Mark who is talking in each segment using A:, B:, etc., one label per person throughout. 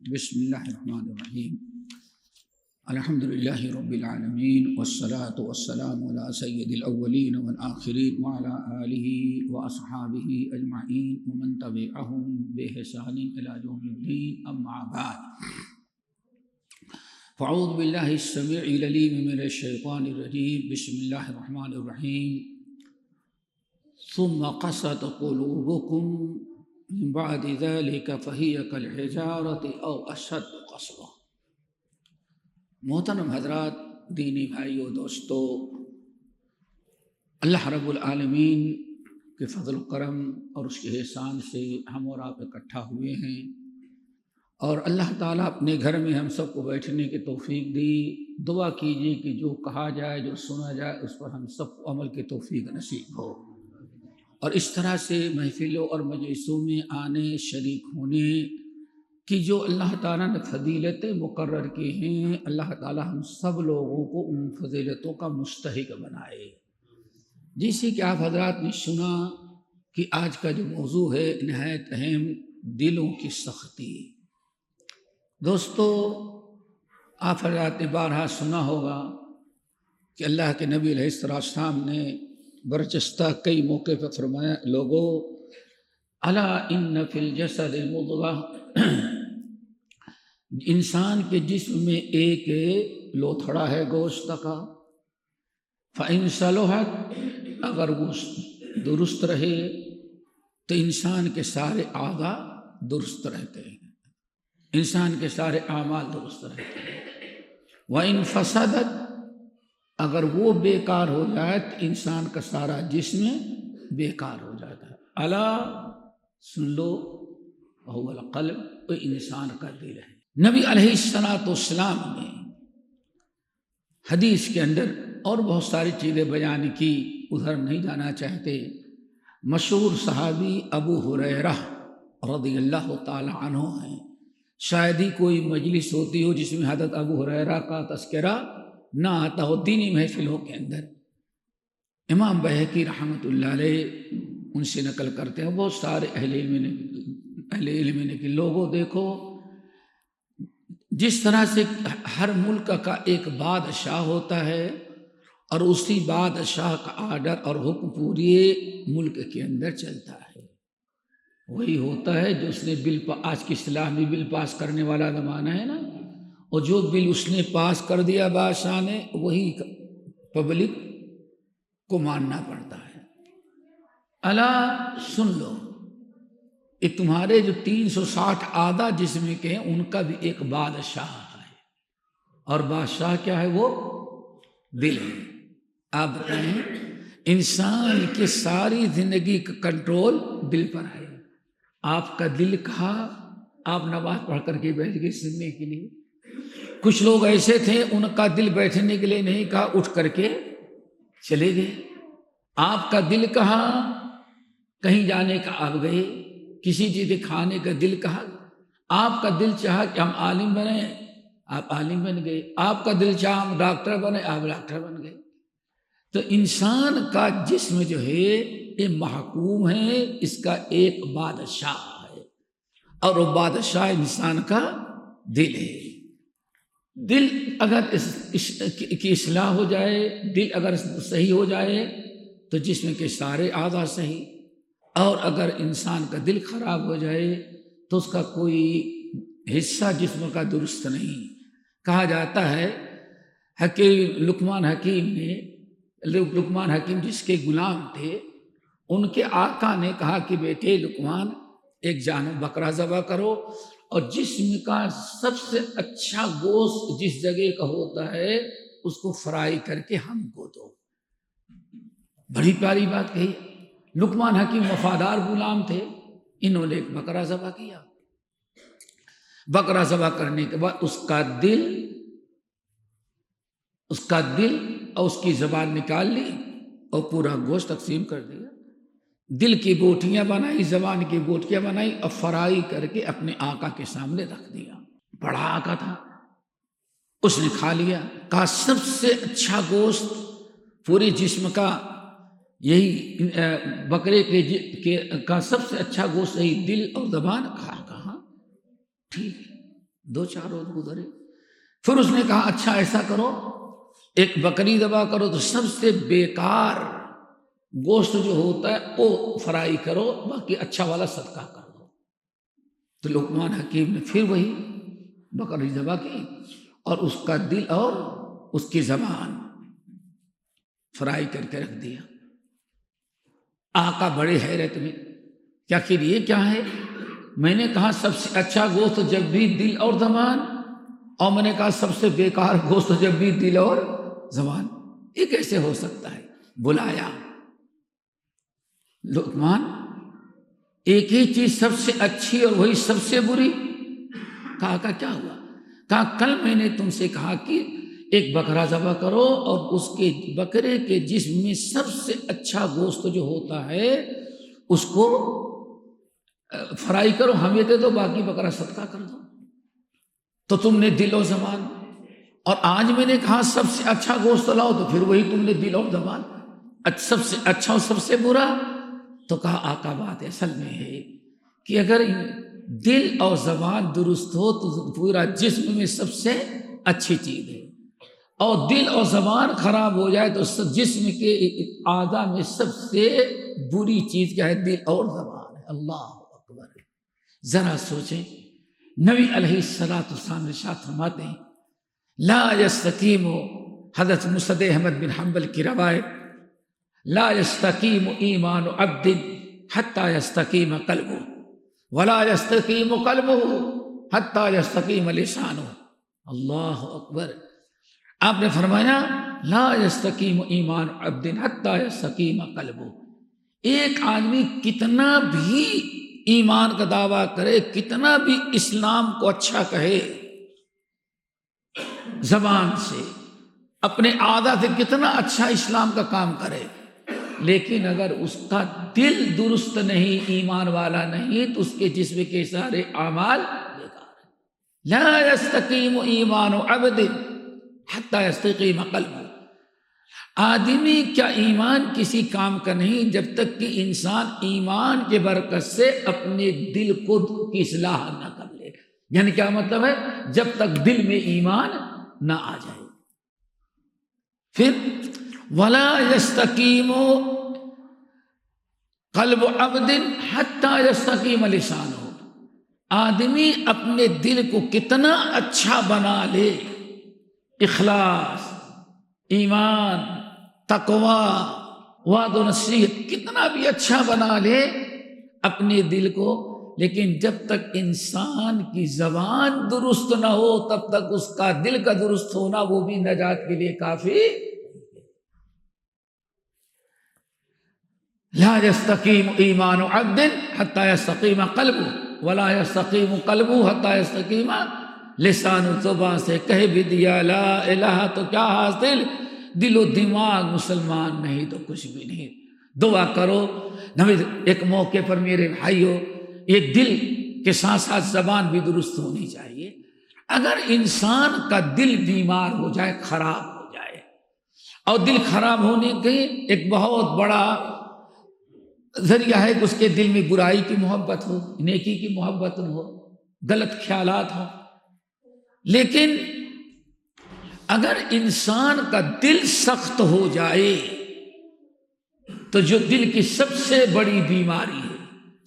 A: بسم اللہ الرحمن الرحیم الحمد للہ رب العالمین والصلاة والسلام علی سید الاولین والآخرین وعلی آلہ واصحابہ اجمعین ومن تبعہم بإحسان الی یوم الدین اما بعد فاعوذ باللہ السمیع العلیم من الشیطان الرجیم بسم اللہ الرحمن الرحیم ثم قست قلوبکم من بعد ذلك فهي كالحجارة أو أشد قسوة۔ محترم حضرات، دینی بھائیو، دوستو، اللہ رب العالمین کے فضل و کرم اور اس کے احسان سے ہم اور آپ اکٹھا ہوئے ہیں، اور اللہ تعالیٰ اپنے گھر میں ہم سب کو بیٹھنے کی توفیق دی۔ دعا کیجیے کہ جو کہا جائے، جو سنا جائے، اس پر ہم سب کو عمل کی توفیق نصیب ہو، اور اس طرح سے محفلوں اور مجلسوں میں آنے، شریک ہونے کی جو اللہ تعالیٰ نے فضیلتیں مقرر کی ہیں، اللہ تعالیٰ ہم سب لوگوں کو ان فضیلتوں کا مستحق بنائے۔ جیسے کہ آپ حضرات نے سنا کہ آج کا جو موضوع ہے نہایت اہم، دلوں کی سختی۔ دوستو، آپ حضرات نے بارہا سنا ہوگا کہ اللہ کے نبی علیہ السلام نے برجستہ کئی موقع پر فرمایا، لوگو الا ان فی الجسد مضغہ، انسان کے جسم میں ایک لوتھڑا ہے گوشت کا، فإن صلحت، اگر وہ درست رہے تو انسان کے سارے اعضاء درست رہتے ہیں، انسان کے سارے اعمال درست رہتے ہیں۔ وإن فسدت، اگر وہ بیکار ہو جائے تو انسان کا سارا جسم بیکار ہو جاتا ہے۔ الا، سن لو، وهو القلب، وہ انسان کا دل ہے۔ نبی علیہ السلام نے حدیث کے اندر اور بہت ساری چیزیں بیان کی، ادھر نہیں جانا چاہتے۔ مشہور صحابی ابو ہریرہ رضی اللہ تعالی عنہ ہیں۔ شاید ہی کوئی مجلس ہوتی ہو جس میں حضرت ابو ہریرہ کا تذکرہ نہ آتا ہو دینی محفلوں کے اندر۔ امام بہقی رحمۃ اللہ علیہ ان سے نقل کرتے ہیں، بہت سارے اہل علم نے کہ لوگوں دیکھو، جس طرح سے ہر ملک کا ایک بادشاہ ہوتا ہے اور اسی بادشاہ کا آرڈر اور حکم پورے ملک کے اندر چلتا ہے، وہی ہوتا ہے جو اس نے آج کی اصطلاح میں بل پاس کرنے والا زمانہ ہے نا، اور جو بل اس نے پاس کر دیا بادشاہ نے، وہی پبلک کو ماننا پڑتا ہے۔ الا، سن لو، یہ تمہارے جو 360 اعضاء جسم کے ہیں ان کا بھی ایک بادشاہ ہے، اور بادشاہ کیا ہے؟ وہ دل ہے۔ آپ بتائیں، انسان کی ساری زندگی کا کنٹرول دل پر ہے۔ آپ کا دل کہا، آپ نماز پڑھ کر کے بیٹھ گئے سننے کے لیے۔ کچھ لوگ ایسے تھے ان کا دل بیٹھنے کے لیے نہیں کہا، اٹھ کر کے چلے گئے۔ آپ کا دل کہا کہیں جانے کا، آپ گئے۔ کسی چیز کھانے کا دل کہا، آپ کا دل چاہا کہ ہم عالم بنیں، آپ عالم بن گئے۔ آپ کا دل چاہا ہم ڈاکٹر بنیں، آپ ڈاکٹر بن گئے۔ تو انسان کا جسم جو ہے یہ محکوم ہے، اس کا ایک بادشاہ ہے، اور وہ بادشاہ انسان کا دل ہے۔ دل اگر کی اصلاح ہو جائے، دل اگر صحیح ہو جائے تو جسم کے سارے اعضاء صحیح، اور اگر انسان کا دل خراب ہو جائے تو اس کا کوئی حصہ جسم کا درست نہیں۔ کہا جاتا ہے لقمان حکیم جس کے غلام تھے، ان کے آقا نے کہا کہ بیٹے لقمان، ایک جانور بکرا ذبح کرو، اور جسم کا سب سے اچھا گوشت جس جگہ کا ہوتا ہے اس کو فرائی کر کے ہم کو دو۔ بڑی پیاری بات کہی۔ لقمان حکیم وفادار غلام تھے، انہوں نے ایک بکرا ذبح کیا۔ بکرا ذبح کرنے کے بعد اس کا دل اور اس کی زبان نکال لی اور پورا گوشت تقسیم کر دیا۔ دل کی بوٹیاں بنائی، زبان کی بوٹیاں بنائی، اور فرائی کر کے اپنے آقا کے سامنے رکھ دیا۔ بڑا آقا تھا، اس نے کھا لیا۔ کہا سب سے اچھا گوشت پورے جسم کا یہی بکرے کا سب سے اچھا گوشت یہی دل اور زبان۔ کہاں ٹھیک ہے، 2-4 روز گزرے، پھر اس نے کہا اچھا ایسا کرو، ایک بکری ذبح کرو تو سب سے بیکار گوشت جو ہوتا ہے وہ فرائی کرو، باقی اچھا والا صدقہ کر دو۔ تو لقمان حکیم نے پھر وہی بکری ذبح کی اور اس کا دل اور اس کی زبان فرائی کر کے رکھ دیا۔ آقا بڑے حیرت میں، کیا کہ یہ کیا ہے؟ میں نے کہا سب سے اچھا گوشت جب بھی دل اور زبان، اور میں نے کہا سب سے بیکار گوشت جب بھی دل اور زبان، یہ کیسے ہو سکتا ہے؟ بلایا لقمان، ایک ہی چیز سب سے اچھی اور وہی سب سے بری؟ کہا کیا ہوا؟ کہا کل میں نے تم سے کہا کہ ایک بکرا ذبح کرو اور اس کے بکرے کے جسم میں سب سے اچھا گوشت جو ہوتا ہے اس کو فرائی کرو، ہمیں دے دو، باقی بکرا صدقہ کر دو۔ تو تم نے دل و زبان، اور آج میں نے کہا سب سے اچھا گوشت لاؤ تو پھر وہی تم نے دل اور زبان، سب سے اچھا اور سب سے برا۔ تو کہا آقا بات اصل میں ہے کہ اگر دل اور زبان درست ہو تو پورا جسم میں سب سے اچھی چیز ہے، اور دل اور زبان خراب ہو جائے تو جسم کے اعضاء میں سب سے بری چیز کیا ہے؟ دل اور زبان ہے۔ اللہ اکبر! ذرا سوچیں، نبی علیہ السلام ارشاد فرماتے ہیں لا یستقیم، حضرت مسند احمد بن حنبل کی روایت، لا یستقیم ایمان عبد حتی یستقیم قلبہ ولا یستقیم قلبہ حتی یستقیم لسانہ۔ اللہ اکبر! آپ نے فرمایا لا یستقیم ایمان عبد حتی یستقیم قلبہ، ایک آدمی کتنا بھی ایمان کا دعویٰ کرے، کتنا بھی اسلام کو اچھا کہے زبان سے، اپنے عادت سے کتنا اچھا اسلام کا کام کرے، لیکن اگر اس کا دل درست نہیں، ایمان والا نہیں، تو اس کے جسم کے سارے اعمال بیکار ہیں۔ لا یستقیم ایمان عبد حتی یستقیم قلبہ، آدمی کیا ایمان کسی کام کا نہیں جب تک کہ انسان ایمان کے برکت سے اپنے دل کو کی اصلاح نہ کر لے۔ یعنی کیا مطلب ہے؟ جب تک دل میں ایمان نہ آ جائے۔ پھر ولا یستقیم قلب عبد حتی یستقیم لسانہ، آدمی اپنے دل کو کتنا اچھا بنا لے، اخلاص، ایمان، تقوی، وعد و نصیحت کتنا بھی اچھا بنا لے اپنے دل کو، لیکن جب تک انسان کی زبان درست نہ ہو تب تک اس کا دل کا درست ہونا وہ بھی نجات کے لیے کافی۔ لا یستقیم ایمان عبد حتی یستقیم قلبہ ولا یستقیم قلبہ حتی یستقیم لسان، زبان سے کہہ بھی دیا لا الہ تو کیا حاصل؟ دل و دماغ مسلمان نہیں تو کچھ بھی نہیں۔ دعا کرو، ایک موقع پر میرے بھائیو، یہ دل کے ساتھ ساتھ زبان بھی درست ہونی چاہیے۔ اگر انسان کا دل بیمار ہو جائے، خراب ہو جائے، اور دل خراب ہونے کے ایک بہت بڑا ذریعہ ہے کہ اس کے دل میں برائی کی محبت ہو، نیکی کی محبت نہ ہو، غلط خیالات ہوں۔ لیکن اگر انسان کا دل سخت ہو جائے تو جو دل کی سب سے بڑی بیماری ہے،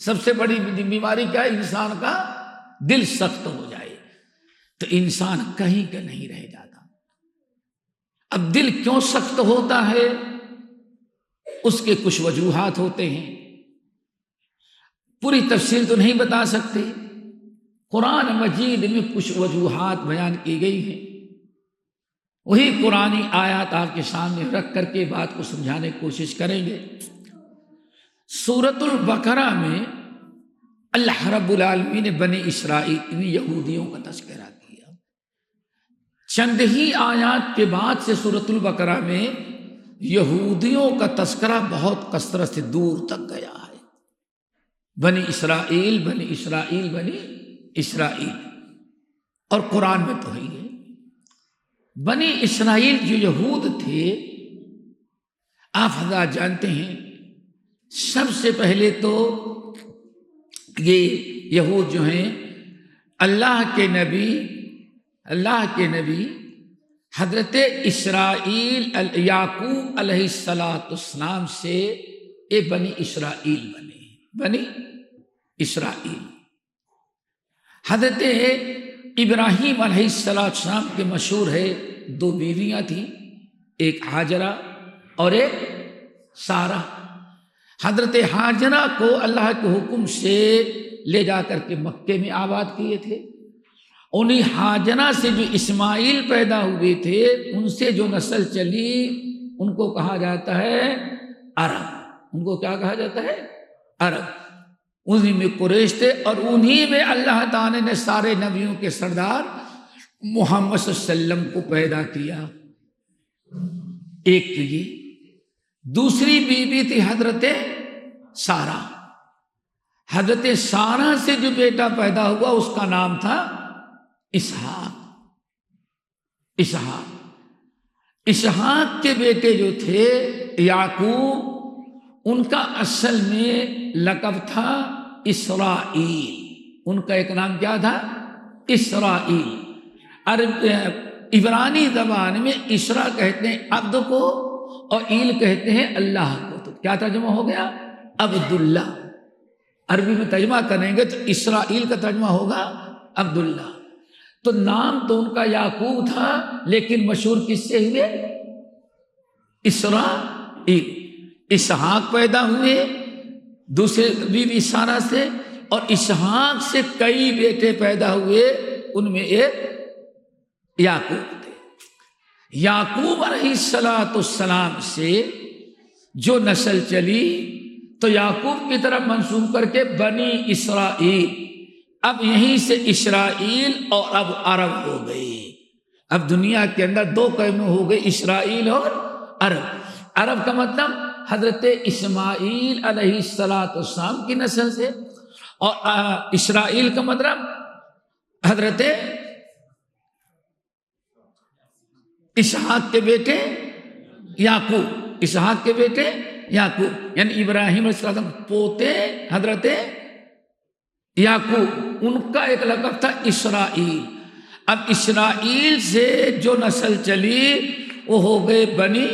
A: سب سے بڑی بیماری کیا ہے؟ انسان کا دل سخت ہو جائے تو انسان کہیں کا نہیں رہ جاتا۔ اب دل کیوں سخت ہوتا ہے؟ اس کے کچھ وجوہات ہوتے ہیں، پوری تفصیل تو نہیں بتا سکتے، قرآن مجید میں کچھ وجوہات بیان کی گئی ہیں، وہی قرآنی آیات آپ کے سامنے رکھ کر کے بات کو سمجھانے کی کوشش کریں گے۔ سورۃ البقرہ میں اللہ رب العالمین نے بنی اسرائیل یہودیوں کا تذکرہ کیا۔ چند ہی آیات کے بعد سے سورۃ البقرہ میں یہودیوں کا تذکرہ بہت کثرت سے دور تک گیا ہے۔ بنی اسرائیل، بنی اسرائیل، بنی اسرائیل، اور قرآن میں تو ہے۔ بنی اسرائیل جو یہود تھے، آپ حضرات جانتے ہیں، سب سے پہلے تو یہ یہود جو ہیں اللہ کے نبی حضرت اسرائیل یعقوب علیہ السلام سے یہ بنی اسرائیل بنی اسرائیل۔ حضرت ابراہیم علیہ السلام کے مشہور ہے 2 بیویاں تھیں، ایک ہاجرہ اور ایک سارہ۔ حضرت ہاجرہ کو اللہ کے حکم سے لے جا کر کے مکے میں آباد کیے تھے۔ انہیں ہاجرہ سے جو اسماعیل پیدا ہوئے تھے ان سے جو نسل چلی ان کو کہا جاتا ہے عرب۔ ان کو کیا کہا جاتا ہے؟ عرب۔ انہی میں قریش تھے اور انہی میں اللہ تعالی نے سارے نبیوں کے سردار محمد صلی اللہ علیہ وسلم کو پیدا کیا۔ ایک تو یہ، دوسری بیوی تھی حضرت سارہ۔ حضرت سارہ سے جو بیٹا پیدا ہوا اس کا نام تھا اسحاق کے بیٹے جو تھے یعقوب، ان کا اصل میں لقب تھا اسرائیل۔ ان کا ایک نام کیا تھا؟ اسرائیل۔ عبرانی زبان میں اسرا کہتے ہیں عبد کو اور ایل کہتے ہیں اللہ کو، تو کیا ترجمہ ہو گیا؟ عبداللہ۔ عربی میں ترجمہ کریں گے تو اسرائیل کا ترجمہ ہوگا عبداللہ۔ تو نام تو ان کا یعقوب تھا لیکن مشہور کس سے ہوئے؟ اسرائیل۔ اسحاق پیدا ہوئے دوسرے بیوی سارہ سے، اور اسحاق سے کئی بیٹے پیدا ہوئے، ان میں ایک یعقوب تھے۔ یعقوب علیہ السلام سے جو نسل چلی تو یعقوب کی طرف منسوب کر کے بنی اسرائیل۔ اب یہیں سے اسرائیل اور اب عرب ہو گئی۔ اب دنیا کے اندر 2 قومیں ہو گئی، اسرائیل اور عرب۔ عرب کا مطلب حضرت اسماعیل علیہ السلام کی نسل سے، اور اسرائیل کا مطلب حضرت اسحاق کے بیٹے یعقوب، اسحاق کے بیٹے یعقوب، یعنی ابراہیم علیہ السلام پوتے حضرت یعقوب۔ ان کا ایک لقب تھا اسرائیل۔ اب اسرائیل سے جو نسل چلی وہ ہو گئے بنی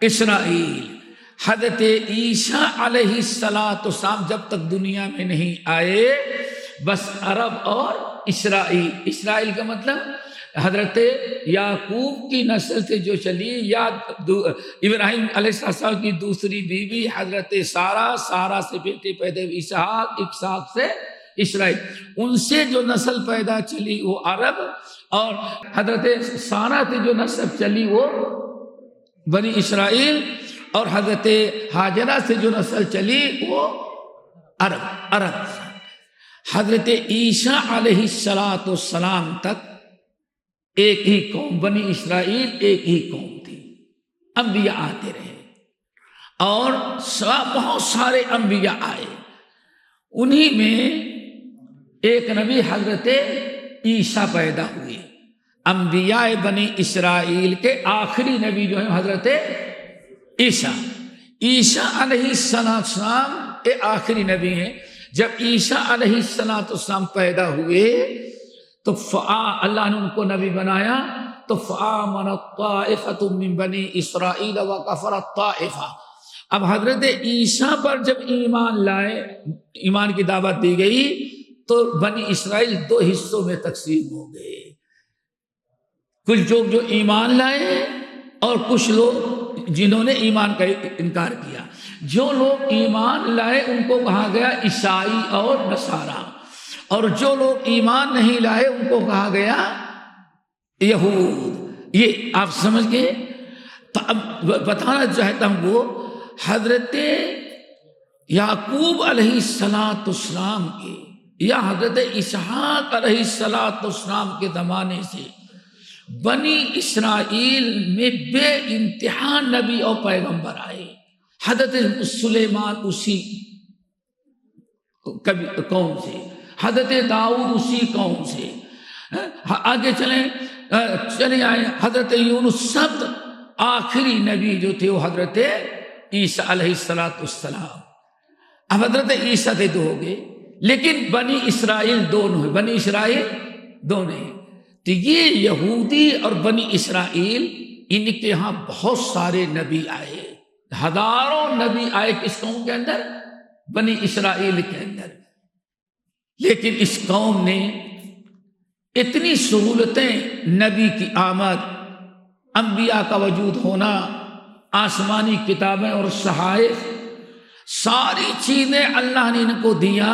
A: اسرائیل۔ حضرت عیسیٰ علیہ السلام جب تک دنیا میں نہیں آئے بس عرب اور اسرائیل۔ اسرائیل کا مطلب حضرت یعقوب کی نسل سے جو چلی، یا ابراہیم علیہ السلام کی دوسری بیوی حضرت سارہ سے بیٹے پیدا ہوئے اسحاق سے اسرائیل، ان سے جو نسل پیدا چلی وہ عرب، اور حضرت سارہ سے جو نسل چلی وہ بنی اسرائیل، اور حضرت ہاجرہ سے جو نسل چلی وہ عرب۔ حضرت عیسیٰ علیہ السلام تک ایک ہی قوم بنی اسرائیل ایک ہی قوم تھی، انبیاء آتے رہے اور بہت سارے انبیاء آئے، انہی میں ایک نبی حضرت عیسیٰ پیدا ہوئے۔ انبیاء بنی اسرائیل کے آخری نبی جو ہیں حضرت عیسیٰ علیہ السلام کے آخری نبی ہیں۔ جب عیسیٰ علیہ السلام پیدا ہوئے تو اللہ نے ان کو نبی بنایا، تو فآمنت طائفۃ من بنی اسرائیل وکفرت طائفہ۔ اب حضرت عیسیٰ پر جب ایمان لائے، ایمان کی دعوت دی گئی تو بنی اسرائیل 2 حصوں میں تقسیم ہو گئے، کچھ لوگ جو ایمان لائے اور کچھ لوگ جنہوں نے ایمان کا انکار کیا۔ جو لوگ ایمان لائے ان کو کہا گیا عیسائی اور نصارہ، اور جو لوگ ایمان نہیں لائے ان کو کہا گیا یہود۔ یہ آپ سمجھ گئے؟ تو اب بتانا چاہتا ہوں وہ حضرت یعقوب علیہ السلام کے یا حضرت اسحاق علیہ السلام کے زمانے سے بنی اسرائیل میں بے انتہا نبی اور پیغمبر آئے۔ حضرت سلیمان اسی قوم سے، حضرت داؤد اسی قوم سے، آگے چلے آئے حضرت یونس، سب آخری نبی جو تھے وہ حضرت عیسیٰ علیہ السلام۔ اب حضرت عیسیٰ سے 2 ہو گئے، لیکن بنی اسرائیل دونوں ہیں، بنی اسرائیل دونوں ہیں۔ تو یہ یہودی اور بنی اسرائیل، ان کے ہاں بہت سارے نبی آئے، ہزاروں نبی آئے کس قوم کے اندر؟ بنی اسرائیل کے اندر۔ لیکن اس قوم نے اتنی سہولتیں، نبی کی آمد، انبیاء کا وجود ہونا، آسمانی کتابیں اور صحائف، ساری چیزیں اللہ نے ان کو دیا،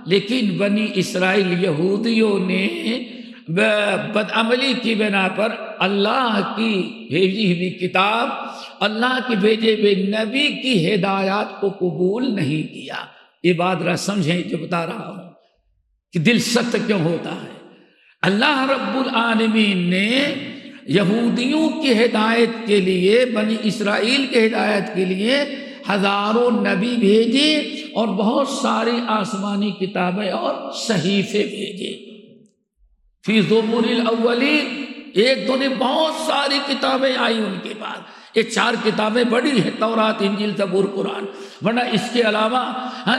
A: لیکن بنی اسرائیل یہودیوں نے بدعملی کی بنا پر اللہ کی بھیجی ہوئی کتاب، اللہ کے بھیجے ہوئے نبی کی ہدایات کو قبول نہیں کیا۔ یہ بات ذرا سمجھیں جو بتا رہا ہوں کہ دل سخت کیوں ہوتا ہے۔ اللہ رب العالمین نے یہودیوں کی ہدایت کے لیے، بنی اسرائیل کی ہدایت کے لیے ہزاروں نبی بھیجے اور بہت ساری آسمانی کتابیں اور صحیفے بھیجے۔ فی زبور الاولین، ایک دو نے بہت ساری کتابیں آئی ان کے بعد۔ یہ 4 کتابیں بڑی ہیں، تورات، انجیل، زبور، قرآن، ورنہ اس کے علاوہ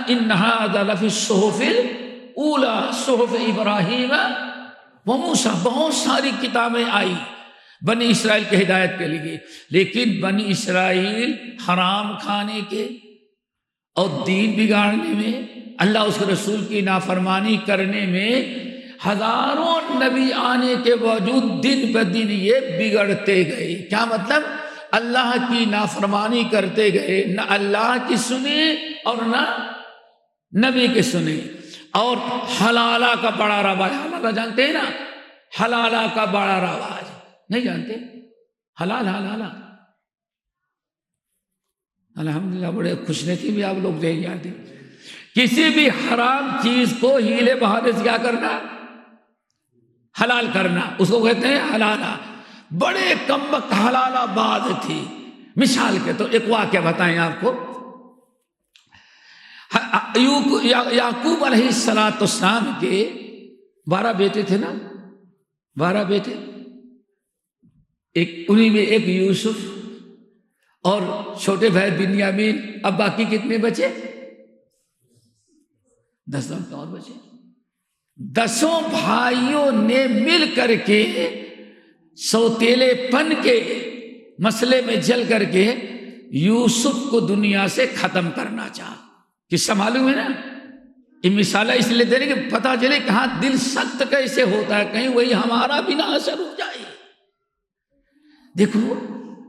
A: ان ھذا لفی الصحف الاولی صحف ابراہیم و موسیٰ، بہت ساری کتابیں آئی بنی اسرائیل کی ہدایت کے لیے۔ لیکن بنی اسرائیل حرام کھانے کے اور دین بگاڑنے میں، اللہ اس کے رسول کی نافرمانی کرنے میں، ہزاروں نبی آنے کے باوجود دن بدن یہ بگڑتے گئے۔ کیا مطلب؟ اللہ کی نافرمانی کرتے گئے، نہ اللہ کی سنے اور نہ نبی کے سنے، اور حلالہ کا بڑا رواج، حلالہ جانتے ہیں نا، حلالہ کا بڑا رواج نہیں جانتے؟ حلال حلالہ، الحمدللہ بڑے خوش نصیب بھی آپ لوگ نہیں جانتے۔ کسی بھی حرام چیز کو ہیلے بہانے سے کیا کرنا؟ حلال کرنا، اس کو کہتے ہیں حلالہ۔ بڑے کم وقت حلالہ باز تھی۔ مثال کے تو ایک واقعہ بتائیں آپ کو۔ یعقوب علیہ السلام کے 12 بیٹے تھے نا، 12 بیٹے، انہی میں ایک یوسف اور چھوٹے بھائی بنیامین، اب باقی کتنے بچے؟ 10 اور بچے۔ 10 بھائیوں نے مل کر کے سوتیلے پن کے مسئلے میں جل کر کے یوسف کو دنیا سے ختم کرنا چاہا۔ قصہ معلوم ہے نا؟ یہ مثالہ اس لیے دے رہے کہ پتہ چلے کہ ہاں دل سخت کیسے ہوتا ہے، کہیں وہی ہمارا بھی نہ اثر ہو جائے۔ دیکھو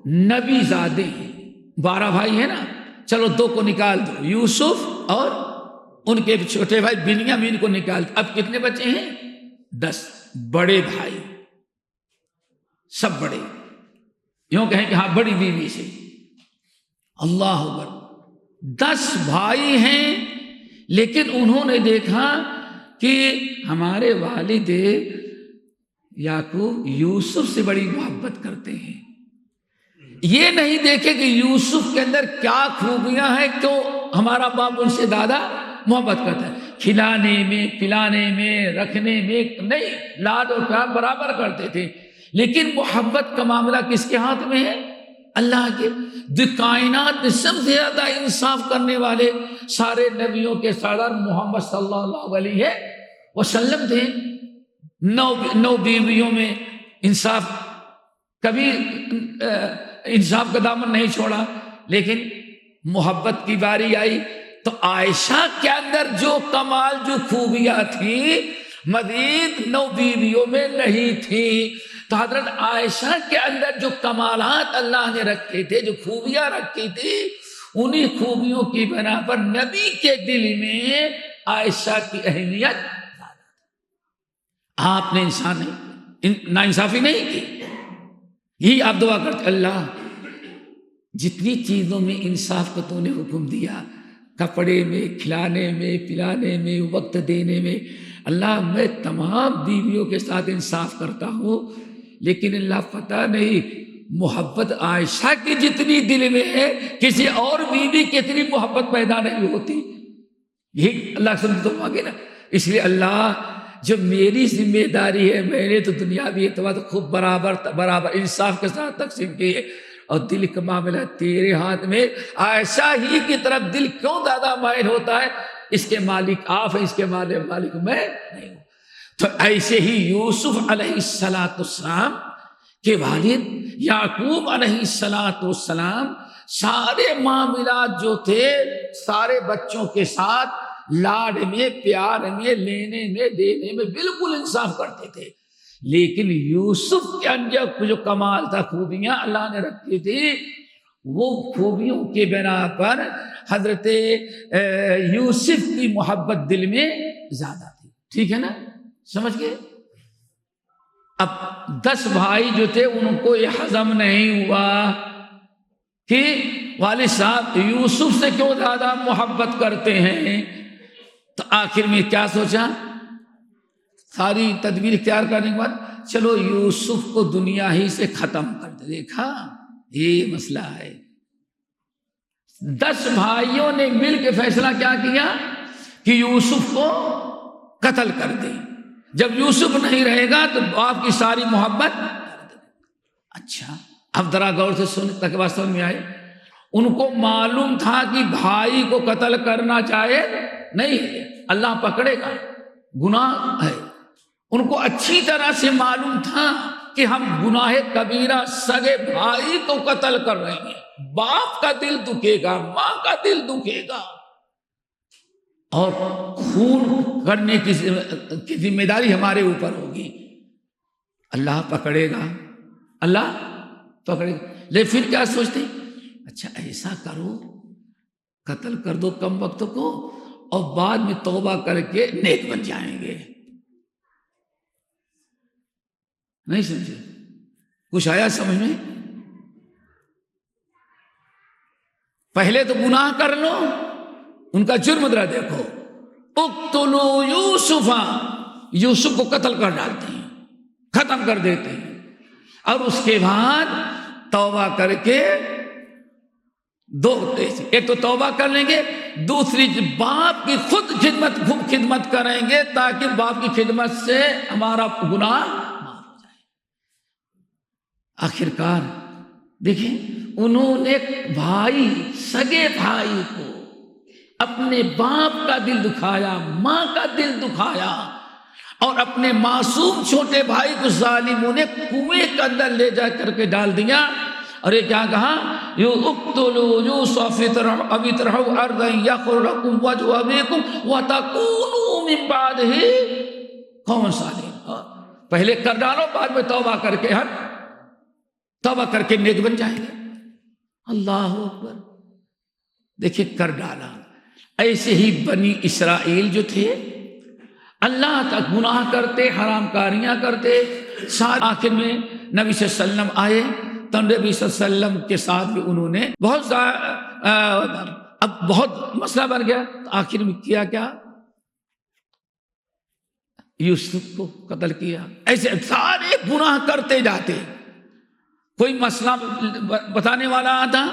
A: نبی زادے 12 بھائی ہیں نا، چلو 2 کو نکال دو، یوسف اور ان کے چھوٹے بھائی بنیامین کو نکال دو، اب کتنے بچے ہیں؟ 10 بڑے بھائی، سب بڑے، یوں کہیں کہ ہاں بڑی بیوی سے۔ اللہ اکبر، 10 بھائی ہیں، لیکن انہوں نے دیکھا کہ ہمارے والد یعقوب یوسف سے بڑی محبت کرتے ہیں۔ یہ نہیں دیکھے کہ یوسف کے اندر کیا خوبیاں ہیں، کیوں ہمارا باپ ان سے زیادہ محبت کرتا ہے۔ کھلانے میں، پلانے میں، رکھنے میں نہیں، لاڈ اور پیار برابر کرتے تھے، لیکن محبت کا معاملہ کس کے ہاتھ میں ہے؟ اللہ کے۔ کائنات میں سب سے زیادہ انصاف کرنے والے سارے نبیوں کے سردار محمد صلی اللہ علیہ وسلم تھے۔ 9 بیویوں میں انصاف، کبھی انصاف کا دامن نہیں چھوڑا، لیکن محبت کی باری آئی تو عائشہ کے اندر جو کمال، جو خوبیاں تھیں، مزید 9 بیویوں میں نہیں تھی۔ تو حضرت عائشہ کے اندر جو کمالات اللہ نے رکھے تھے، جو خوبیاں رکھی تھی، انہی خوبیوں کی بنا پر نبی کے دل میں عائشہ کی اہمیت زیادہ تھی۔ آپ نے ناانصافی نہیں کی۔ یہی آپ دعا کرتے، اللہ جتنی چیزوں میں انصاف کا تو نے حکم دیا، کپڑے میں، کھلانے میں، پلانے میں، وقت دینے میں، اللہ میں تمام بیویوں کے ساتھ انصاف کرتا ہوں، لیکن اللہ پتہ نہیں محبت عائشہ کی جتنی دل میں ہے کسی اور بیوی کی اتنی محبت پیدا نہیں ہوتی۔ یہی اللہ سمجھ تو مانگے نا۔ اس لیے اللہ جو میری ذمہ داری ہے، میں نے تو دنیاوی اعتبار سے خوب برابر انصاف کے ساتھ تقسیم کی ہے، اور دل کا معاملہ تیرے ہاتھ میں۔ عائشہ ہی کی طرف دل کیوں زیادہ مائل ہوتا ہے؟ اس کے مالک آپ ہیں، اس کے مالک میں نہیں ہوں۔ تو ایسے ہی یوسف علیہ السلام کے والد یعقوب علیہ السلام سارے معاملات جو تھے سارے بچوں کے ساتھ لاڈ میں، پیار میں، لینے میں، دینے میں بالکل انصاف کرتے تھے، لیکن یوسف کے اندر جو کمال تھا، خوبیاں اللہ نے رکھی تھی، وہ خوبیوں کے بنا پر حضرت یوسف کی محبت دل میں زیادہ تھی۔ ٹھیک ہے نا، سمجھ گئے؟ اب 10 بھائی جو تھے ان کو یہ ہضم نہیں ہوا کہ والد صاحب یوسف سے کیوں زیادہ محبت کرتے ہیں، تو آخر میں کیا سوچا، ساری تدبیر اختیار کرنے کے بعد چلو یوسف کو دنیا ہی سے ختم کر دے۔ دیکھا یہ مسئلہ ہے، 10 بھائیوں نے مل کے فیصلہ کیا کیا کہ یوسف کو قتل کر دیں، جب یوسف نہیں رہے گا تو باپ کی ساری محبت کر دیں۔ اچھا اب ذرا غور سے سننے تک بات سمجھ میں آئے، ان کو معلوم تھا کہ بھائی کو قتل کرنا چاہے نہیں ہے، اللہ پکڑے گا، گناہ ہے، ان کو اچھی طرح سے معلوم تھا کہ ہم گناہ کبیرہ سگے بھائی کو قتل کر رہے ہیں، باپ کا دل دکھے گا، ماں کا دل دکھے گا، اور خون کرنے کی ذمہ داری ہمارے اوپر ہوگی، اللہ پکڑے گا، اللہ پکڑے گا۔ لیکن پھر کیا سوچتے، اچھا ایسا کرو قتل کر دو کم وقت کو اور بعد میں توبہ کر کے نیک بن جائیں گے۔ نہیں سمجھے؟ کچھ آیا سمجھ میں؟ پہلے تو گناہ کر لو، ان کا جرم ذرا دیکھو، اقتلوا یوسف، یوسف کو قتل کر ڈالتے ہیں، ختم کر دیتے ہیں، اور اس کے بعد توبہ کر کے ایک تو توبہ کر لیں گے، دوسری باپ کی خود خدمت کریں گے تاکہ باپ کی خدمت سے ہمارا گناہ معاف ہو جائے۔ آخرکار دیکھیں انہوں نے بھائی، سگے بھائی کو، اپنے باپ کا دل دکھایا، ماں کا دل دکھایا، اور اپنے معصوم چھوٹے بھائی کو ظالموں نے کنویں کے اندر لے جا کر کے ڈال دیا، اور یہ کیا کہا، اقتلوا یوسف او اطرحوا ارضا یخر لکم وجہ ابیکم وتکونوا من بعدہ قوما صالحین۔ پہلے کر ڈالو، بعد میں توبہ کر کے ہم توبہ کر کے نیک بن جائیں گے۔ اللہ اکبر، دیکھیں کر ڈالا۔ ایسے ہی بنی اسرائیل جو تھے اللہ تک گناہ کرتے، حرام کاریاں کرتے، ساتھ آخر میں نبی صلی اللہ علیہ وسلم آئے تو نبی صلی اللہ علیہ وسلم کے ساتھ بھی انہوں نے بہت مسئلہ بن گیا، تو آخر میں کیا یوسف کو قتل کیا۔ ایسے سارے گناہ کرتے جاتے، کوئی مسئلہ بتانے والا آتا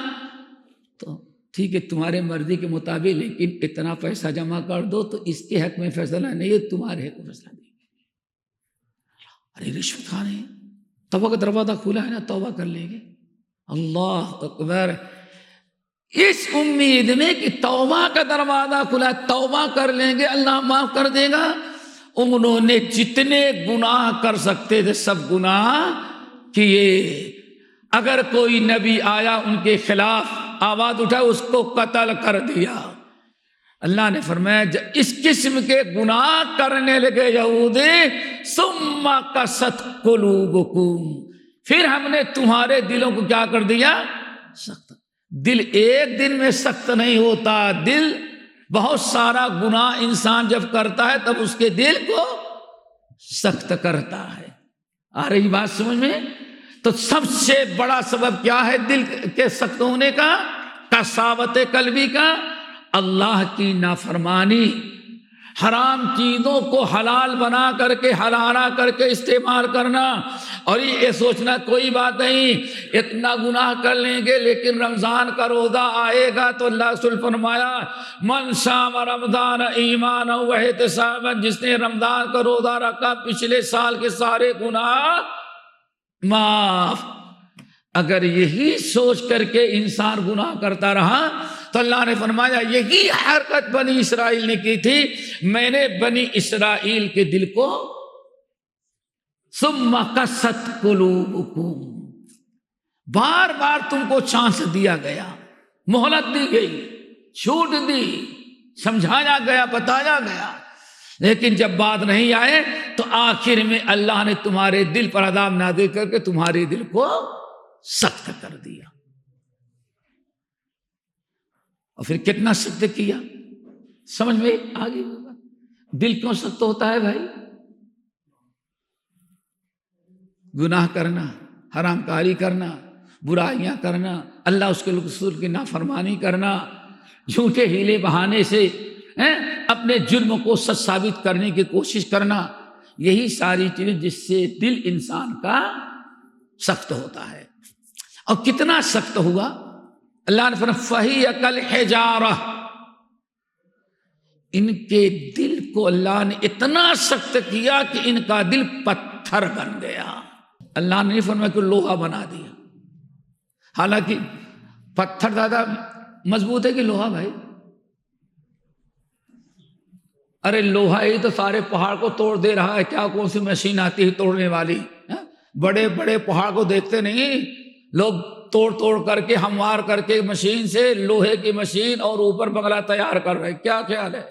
A: تو ٹھیک ہے تمہارے مرضی کے مطابق، لیکن اتنا پیسہ جمع کر دو تو اس کے حق میں فیصلہ نہیں ہے، تمہارے حق میں فیصلہ نہیں۔ ارے رشوت کھانے، توبہ کا دروازہ کھلا ہے نا، توبہ کر لیں گے۔ اللہ اکبر، اس امید میں کہ توبہ کا دروازہ کھلا، توبہ کر لیں گے اللہ معاف کر دے گا، انہوں نے جتنے گناہ کر سکتے تھے سب گناہ کیے۔ اگر کوئی نبی آیا ان کے خلاف آواز اٹھا، اس کو قتل کر دیا۔ اللہ نے فرمایا اس قسم کے گناہ کرنے لگے یہودی، ثم قست قلوبکم، پھر ہم نے تمہارے دلوں کو کیا کر دیا، سخت۔ دل ایک دن میں سخت نہیں ہوتا، دل بہت سارا گناہ انسان جب کرتا ہے تب اس کے دل کو سخت کرتا ہے۔ آ رہی بات سمجھ میں؟ تو سب سے بڑا سبب کیا ہے دل کے سخت ہونے کا، قساوت قلبی کا؟ اللہ کی نافرمانی، حرام چیزوں کو حلال بنا کر کے، حلالہ کر کے استعمال کرنا، اور یہ سوچنا کوئی بات نہیں، اتنا گناہ کر لیں گے لیکن رمضان کا روزہ آئے گا تو اللہ رسول فرمایا من صام رمضان ایمانا واحتسابا، جس نے رمضان کا روزہ رکھا پچھلے سال کے سارے گناہ معاف۔ اگر یہی سوچ کر کے انسان گناہ کرتا رہا تو اللہ نے فرمایا یہی حرکت بنی اسرائیل نے کی تھی، میں نے بنی اسرائیل کے دل کو ثم قست قلوبکم، بار بار تم کو چانس دیا گیا، مہلت دی گئی، چھوٹ دی، سمجھایا گیا، بتایا گیا، لیکن جب بات نہیں آئے تو آخر میں اللہ نے تمہارے دل پر عذاب نازل کر کے تمہارے دل کو سخت کر دیا۔ اور پھر کتنا سخت کیا، سمجھ میں آگے ہوگا دل کیوں سخت ہوتا ہے بھائی؟ گناہ کرنا، حرام کاری کرنا، برائیاں کرنا، اللہ اس کے رسول کی نافرمانی کرنا، جھوٹے ہیلے بہانے سے اپنے جرم کو سچ ثابت کرنے کی کوشش کرنا، یہی ساری چیزیں جس سے دل انسان کا سخت ہوتا ہے۔ اور کتنا سخت ہوا، اللہ نے فرمایا فَهِيَ كَالْحِجَارَةِ، ان کے دل کو اللہ نے اتنا سخت کیا کہ ان کا دل پتھر بن گیا۔ اللہ نے نہیں فرمایا کہ لوہا بنا دیا، حالانکہ پتھر زیادہ مضبوط ہے کہ لوہا بھائی؟ ارے لوہا ہی تو سارے پہاڑ کو توڑ دے رہا ہے، کیا کون سی مشین آتی ہے توڑنے والی؟ بڑے بڑے پہاڑ کو دیکھتے نہیں لوگ، توڑ توڑ کر کے ہموار کر کے مشین سے، لوہے کی مشین، اور اوپر بنگلہ تیار کر رہے۔ کیا خیال ہے؟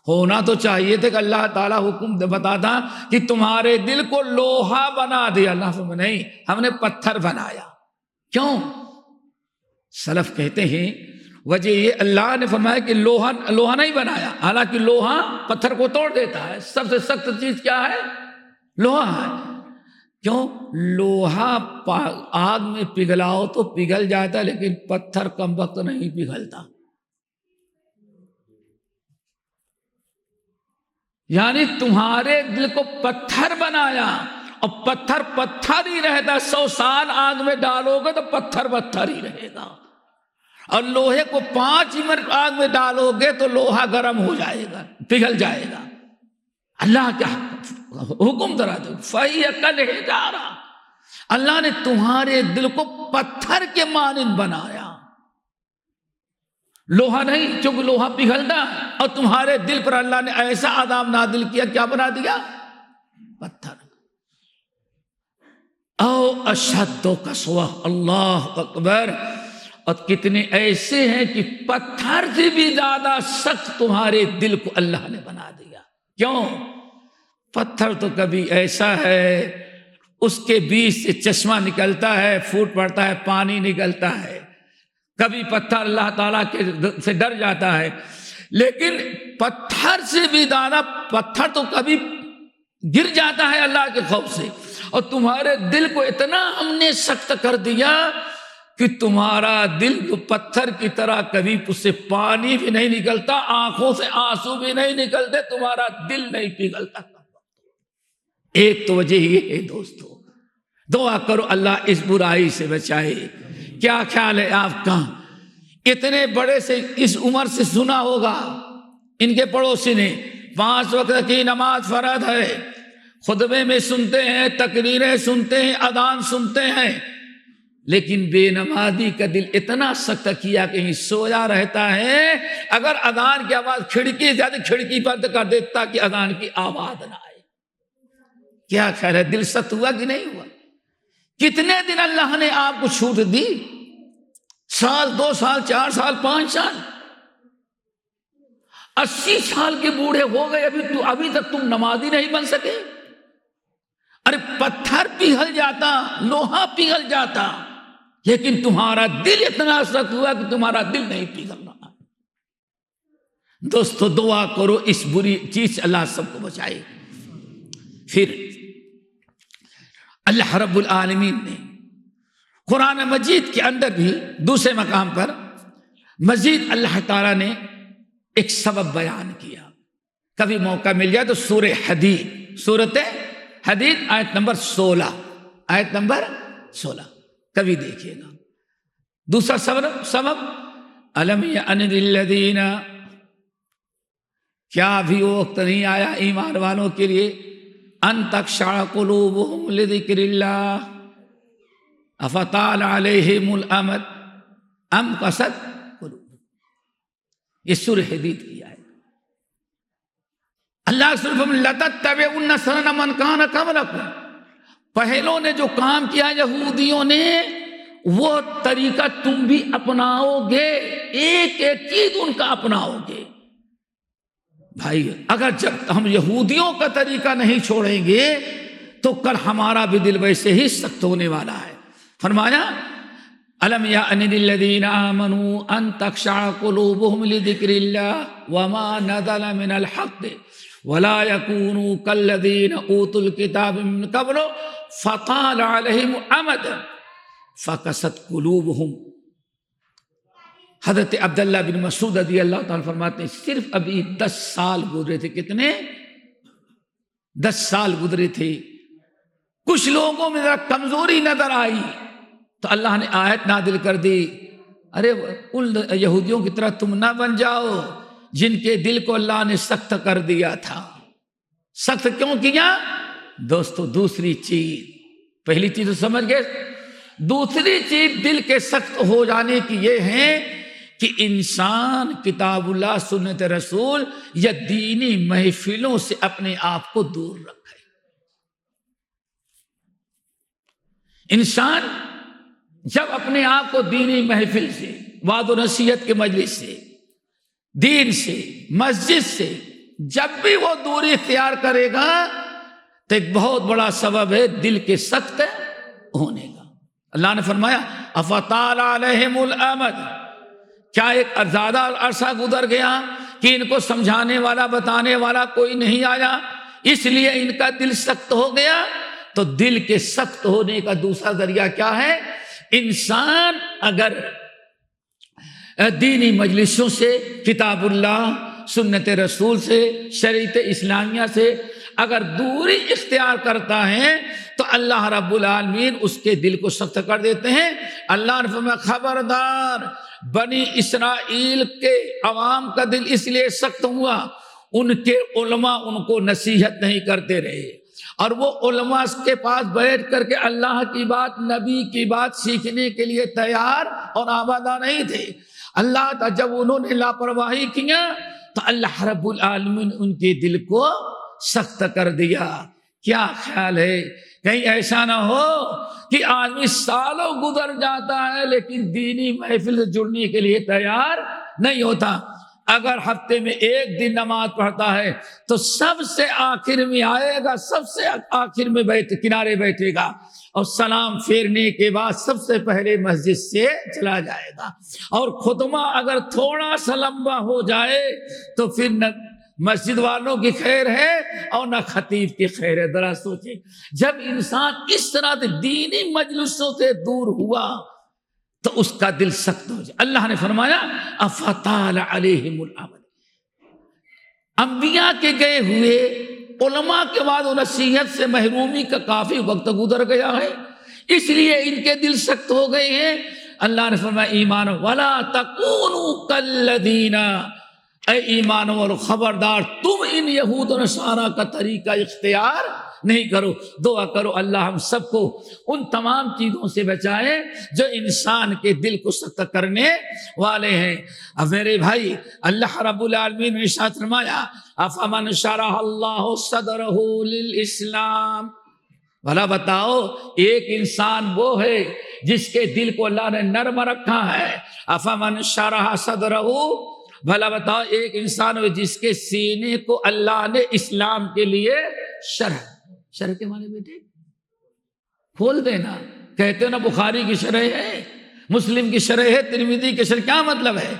A: ہونا تو چاہیے تھا کہ اللہ تعالیٰ حکم بتاتا کہ تمہارے دل کو لوہا بنا دیا، اللہ فرماتا نہیں، ہم نے پتھر بنایا۔ کیوں؟ سلف کہتے ہیں وجہ یہ اللہ نے فرمایا کہ لوہا نہیں بنایا، حالانکہ لوہا پتھر کو توڑ دیتا ہے، سب سے سخت چیز کیا ہے؟ لوہا ہے۔ کیوں؟ لوہا آگ میں پگھلاؤ تو پگھل جاتا ہے، لیکن پتھر کم وقت نہیں پگھلتا۔ یعنی تمہارے دل کو پتھر بنایا، اور پتھر پتھر ہی رہتا، 100 سال آگ میں ڈالو گے تو پتھر پتھر ہی رہے گا، اور لوہے کو 5 منٹ آگ میں ڈالو گے تو لوہا گرم ہو جائے گا، پگھل جائے گا۔ اللہ کیا حکم درا دو فَهِيَ كَالْحِجَارَةِ، اللہ نے تمہارے دل کو پتھر کے مانند بنایا، لوہا نہیں، چونکہ لوہا پگھلتا ہے، اور تمہارے دل پر اللہ نے ایسا عذاب نازل کیا، کیا بنا دیا؟ پتھر۔ او اشد قسوہ، اللہ اکبر۔ اور کتنے ایسے ہیں کہ پتھر سے بھی زیادہ سخت تمہارے دل کو اللہ نے بنا دیا۔ کیوں؟ پتھر تو کبھی ایسا ہے اس کے بیچ سے چشمہ نکلتا ہے، پھوٹ پڑتا ہے، پانی نکلتا ہے، کبھی پتھر اللہ تعالیٰ سے ڈر جاتا ہے، لیکن پتھر سے بھی زیادہ پتھر تو کبھی گر جاتا ہے اللہ کے خوف سے، اور تمہارے دل کو اتنا ہم نے سخت کر دیا کہ تمہارا دل پتھر کی طرح کبھی اس سے پانی بھی نہیں نکلتا، آنکھوں سے آنسو بھی نہیں نکلتے، تمہارا دل نہیں پگھلتا۔ ایک تو وجہ یہ ہے دوستو، دعا کرو اللہ اس برائی سے بچائے۔ کیا خیال ہے آپ کا؟ اتنے بڑے سے اس عمر سے سنا ہوگا ان کے پڑوسی نے 5 وقت کی نماز فرض ہے، خطبے میں سنتے ہیں، تقریریں سنتے ہیں، اذان سنتے ہیں، لیکن بے نمازی کا دل اتنا سخت کیا کہیں سویا رہتا ہے، اگر اذان کی آواز کھڑکی بند کر دیتا کہ اذان کی آواز نہ آئے۔ کیا خیال ہے دل سخت ہوا کہ نہیں ہوا؟ کتنے دن اللہ نے آپ کو چھوٹ دی؟ 1 سال، 2 سال، 4 سال، 5 سال، 80 سال کے بوڑھے ہو گئے، ابھی تک تم نمازی نہیں بن سکے؟ ارے پتھر پگھل جاتا، لوہا پگھل جاتا، لیکن تمہارا دل اتنا سخت ہوا کہ تمہارا دل نہیں پگھل رہا۔ دوستو دعا کرو اس بری چیز سے اللہ سب کو بچائے۔ پھر اللہ رب العالمین نے قرآن مجید کے اندر بھی دوسرے مقام پر مزید اللہ تعالیٰ نے ایک سبب بیان کیا۔ کبھی موقع مل جائے تو سورہ حدید، سورۃ حدید آیت نمبر 16 کبھی دیکھیے گا۔ دوسرا سبب الم یأن للذین، کیا بھی وہ وقت نہیں آیا ایمان والوں کے لیے ان تخشع قلوبہم لذکر اللہ افطال علیہم الامد ام قست قلوبہم، یہ سورہ حدید کی آیت۔ اللہ سبحانہ لَتَتَّبِعُنَّ سَنَنَ مَنْ كَانَ قَبْلَكُمْ، پہلوں نے جو کام کیا یہودیوں نے وہ طریقہ تم بھی اپناؤ گے، ایک ایک چیز ان کا اپناؤ گے۔ بھائی اگر جب ہم یہودیوں کا طریقہ نہیں چھوڑیں گے تو کل ہمارا بھی دل ویسے ہی سخت ہونے والا ہے۔ فرمایا الم یأن للذین آمنوا ان تخشع قلوبهم لذکر اللہ وما نزل من الحق ولا يكونوا كالذین اوتوا الکتاب من قبل فطال علیہم الامد فقست قلوبهم۔ حضرت عبداللہ بن مسعود رضی اللہ تعالیٰ فرماتے ہیں صرف ابھی 10 سال گزرے تھے۔ کتنے؟ 10 سال گزرے تھے۔ کچھ لوگوں میں ذرا کمزوری نظر آئی تو اللہ نے آیت نازل کر دی، ارے ان یہودیوں کی طرح تم نہ بن جاؤ جن کے دل کو اللہ نے سخت کر دیا تھا۔ سخت کیوں کیا؟ دوستو دوسری چیز، پہلی چیز تو سمجھ گئے، دوسری چیز دل کے سخت ہو جانے کی یہ ہے کہ انسان کتاب اللہ سنت رسول یا دینی محفلوں سے اپنے آپ کو دور رکھے۔ انسان جب اپنے آپ کو دینی محفل سے، وعظ و نصیحت کے مجلس سے، دین سے، مسجد سے جب بھی وہ دوری اختیار کرے گا تو ایک بہت بڑا سبب ہے دل کے سخت ہونے کا۔ اللہ نے فرمایا افطال علیہم الامد، کیا ایک زیادہ عرصہ گزر گیا کہ ان کو سمجھانے والا بتانے والا کوئی نہیں آیا اس لیے ان کا دل سخت ہو گیا؟ تو دل کے سخت ہونے کا دوسرا ذریعہ کیا ہے؟ انسان اگر دینی مجلسوں سے، کتاب اللہ سنت رسول سے، شریعت اسلامیہ سے اگر دوری اختیار کرتا ہے تو اللہ رب العالمین اس کے دل کو سخت کر دیتے ہیں۔ اللہ نے فرمایا خبردار، بنی اسرائیل کے عوام کا دل اس لیے سخت ہوا، ان کے علماء ان کو نصیحت نہیں کرتے رہے، اور وہ علماء کے پاس بیٹھ کر کے اللہ کی بات، نبی کی بات سیکھنے کے لیے تیار اور آمادہ نہیں تھے۔ اللہ تعالیٰ جب انہوں نے لاپرواہی کیا تو اللہ رب العالمین ان کے دل کو سخت کر دیا۔ کیا خیال ہے کہیں ایسا نہ ہو کہ آدمی سالوں گزر جاتا ہے لیکن دینی محفل سے جڑنے کے لیے تیار نہیں ہوتا۔ اگر ہفتے میں ایک دن نماز پڑھتا ہے تو سب سے آخر میں آئے گا، سب سے آخر میں کنارے بیٹھے گا، اور سلام پھیرنے کے بعد سب سے پہلے مسجد سے چلا جائے گا، اور خطبہ اگر تھوڑا سا لمبا ہو جائے تو پھر نہ مسجد والوں کی خیر ہے اور نہ خطیب کی خیر ہے۔ ذرا سوچیں، جب انسان اس طرح سے دینی مجلسوں سے دور ہوا تو اس کا دل سخت ہو جائے۔ اللہ نے فرمایا افطال علیہم الامد، انبیاء کے گئے ہوئے علماء کے بعد نصیحت سے محرومی کا کافی وقت گزر گیا ہے، اس لیے ان کے دل سخت ہو گئے ہیں۔ اللہ نے فرمایا ایمان ولا تکونوا کالذین، اے ایمان والو خبردار تم ان یہود و نصارا کا طریقہ اختیار نہیں کرو۔ دعا کرو اللہ ہم سب کو ان تمام چیزوں سے بچائے جو انسان کے دل کو سخت کرنے والے ہیں۔ اب میرے بھائی اللہ رب العالمین نے ارشاد فرمایا افمن شرح اللہ صدرہ للاسلام، بھلا بتاؤ ایک انسان وہ ہے جس کے دل کو اللہ نے نرم رکھا ہے۔ افمن شرح صدرہ، بھلا بتاؤ ایک انسان ہو جس کے سینے کو اللہ نے اسلام کے لیے شرح کے معنی بیٹے کھول دینا، کہتے ہیں نا بخاری کی شرح ہے، مسلم کی شرح ہے، ترمذی کی شرح، کیا مطلب ہے؟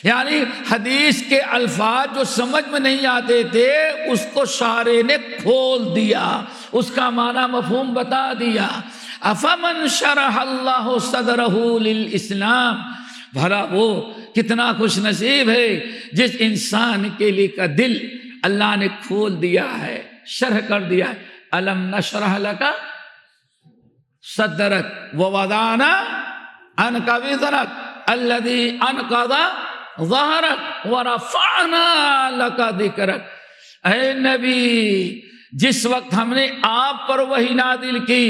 A: یعنی حدیث کے الفاظ جو سمجھ میں نہیں آتے تھے اس کو شارح نے کھول دیا، اس کا معنی مفہوم بتا دیا۔ افمن شرح اللہ صدرہ للاسلام، بھلا وہ کتنا خوش نصیب ہے جس انسان کے لیے کا دل اللہ نے کھول دیا ہے، شرح کر دیا ہے۔ الم نشرح لک صدرک ووضعنا عنک وزرک الذی انقض ظہرک ورفعنا لک ذکرک۔ اے نبی جس وقت ہم نے آپ پر وحی نازل کی،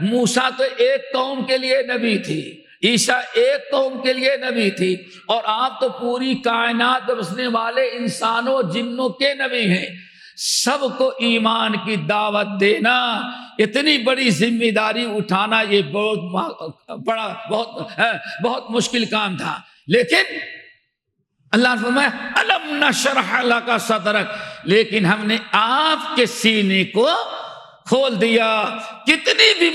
A: موسیٰ تو ایک قوم کے لیے نبی تھی عیسیٰ ایک قوم کے لیے نبی تھی، اور آپ تو پوری کائنات میں بسنے والے انسانوں جنوں کے نبی ہیں۔ سب کو ایمان کی دعوت دینا، اتنی بڑی ذمہ داری اٹھانا، یہ بہت مشکل کام تھا۔ لیکن اللہ نے فرمایا الم نشرح لک صدرک، لیکن ہم نے آپ کے سینے کو کھول دیا۔ کتنی بھی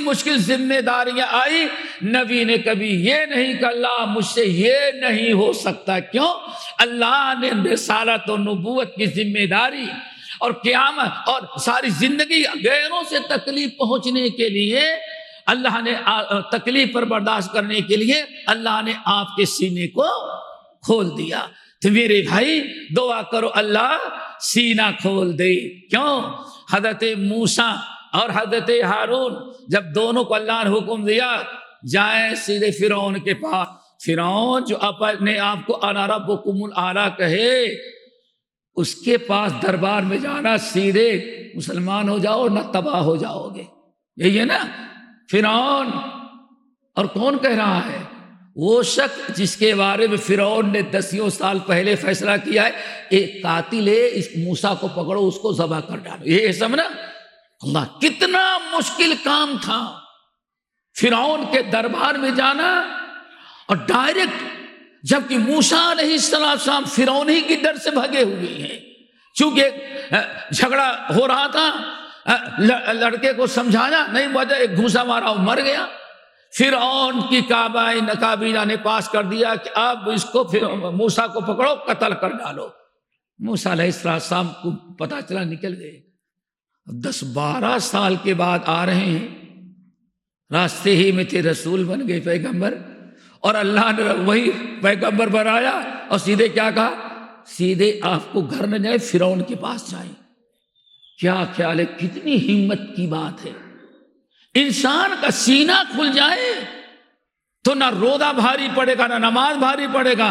A: مشکل ذمہ داریاں آئی، نبی نے کبھی یہ نہیں کہ اللہ مجھ سے یہ نہیں ہو سکتا۔ کیوں؟ اللہ نے رسالت و نبوت کی ذمہ داری اور قیامت اور ساری زندگی غیروں سے تکلیف پہنچنے کے لیے، اللہ نے تکلیف پر برداشت کرنے کے لیے اللہ نے آپ کے سینے کو کھول دیا۔ تو میرے بھائی دعا کرو اللہ سینہ کھول دے۔ کیوں؟ حضرت موسیٰ اور حضرت ہارون جب دونوں کو اللہ نے حکم دیا جائیں سیدھے فرعون کے پاس، فرعون جو اپنے آپ کو انا ربکم الاعلی کہے، اس کے پاس دربار میں جانا سیدھے مسلمان ہو جاؤ نہ تباہ ہو جاؤ گے، یہی ہے نا فرعون۔ اور کون کہہ رہا ہے؟ وہ شخص جس کے بارے میں فرعون نے 10 سال پہلے فیصلہ کیا ہے، ایک قاتل ہے، اس موسیٰ کو پکڑو، اس کو ذبح کر ڈالو۔ یہ سمجھنا اللہ کتنا مشکل کام تھا، فرعون کے دربار میں جانا اور ڈائریکٹ، جبکہ موسیٰ علیہ السلام فرعون ہی کی ڈر سے بھگے ہوئے ہیں، چونکہ جھگڑا ہو رہا تھا، لڑکے کو سمجھایا نہیں، وجہ ایک گھوسا مارا وہ مر گیا۔ فرعون کی کابینہ نے پاس کر دیا کہ اب اس کو موسیٰ کو پکڑو، قتل کر ڈالو۔ موسیٰ علیہ السلام کو پتہ چلا، نکل گئے۔ 10-12 سال کے بعد آ رہے ہیں، راستے ہی میں تھے، رسول بن گئے، پیغمبر، اور اللہ نے وہی پیغمبر بنایا اور سیدھے کیا کہا؟ سیدھے آپ کو گھر نہ جائے، فرعون کے پاس جائیں۔ کیا خیال ہے، کتنی ہمت کی بات ہے۔ انسان کا سینہ کھل جائے تو نہ روزہ بھاری پڑے گا، نہ نماز بھاری پڑے گا۔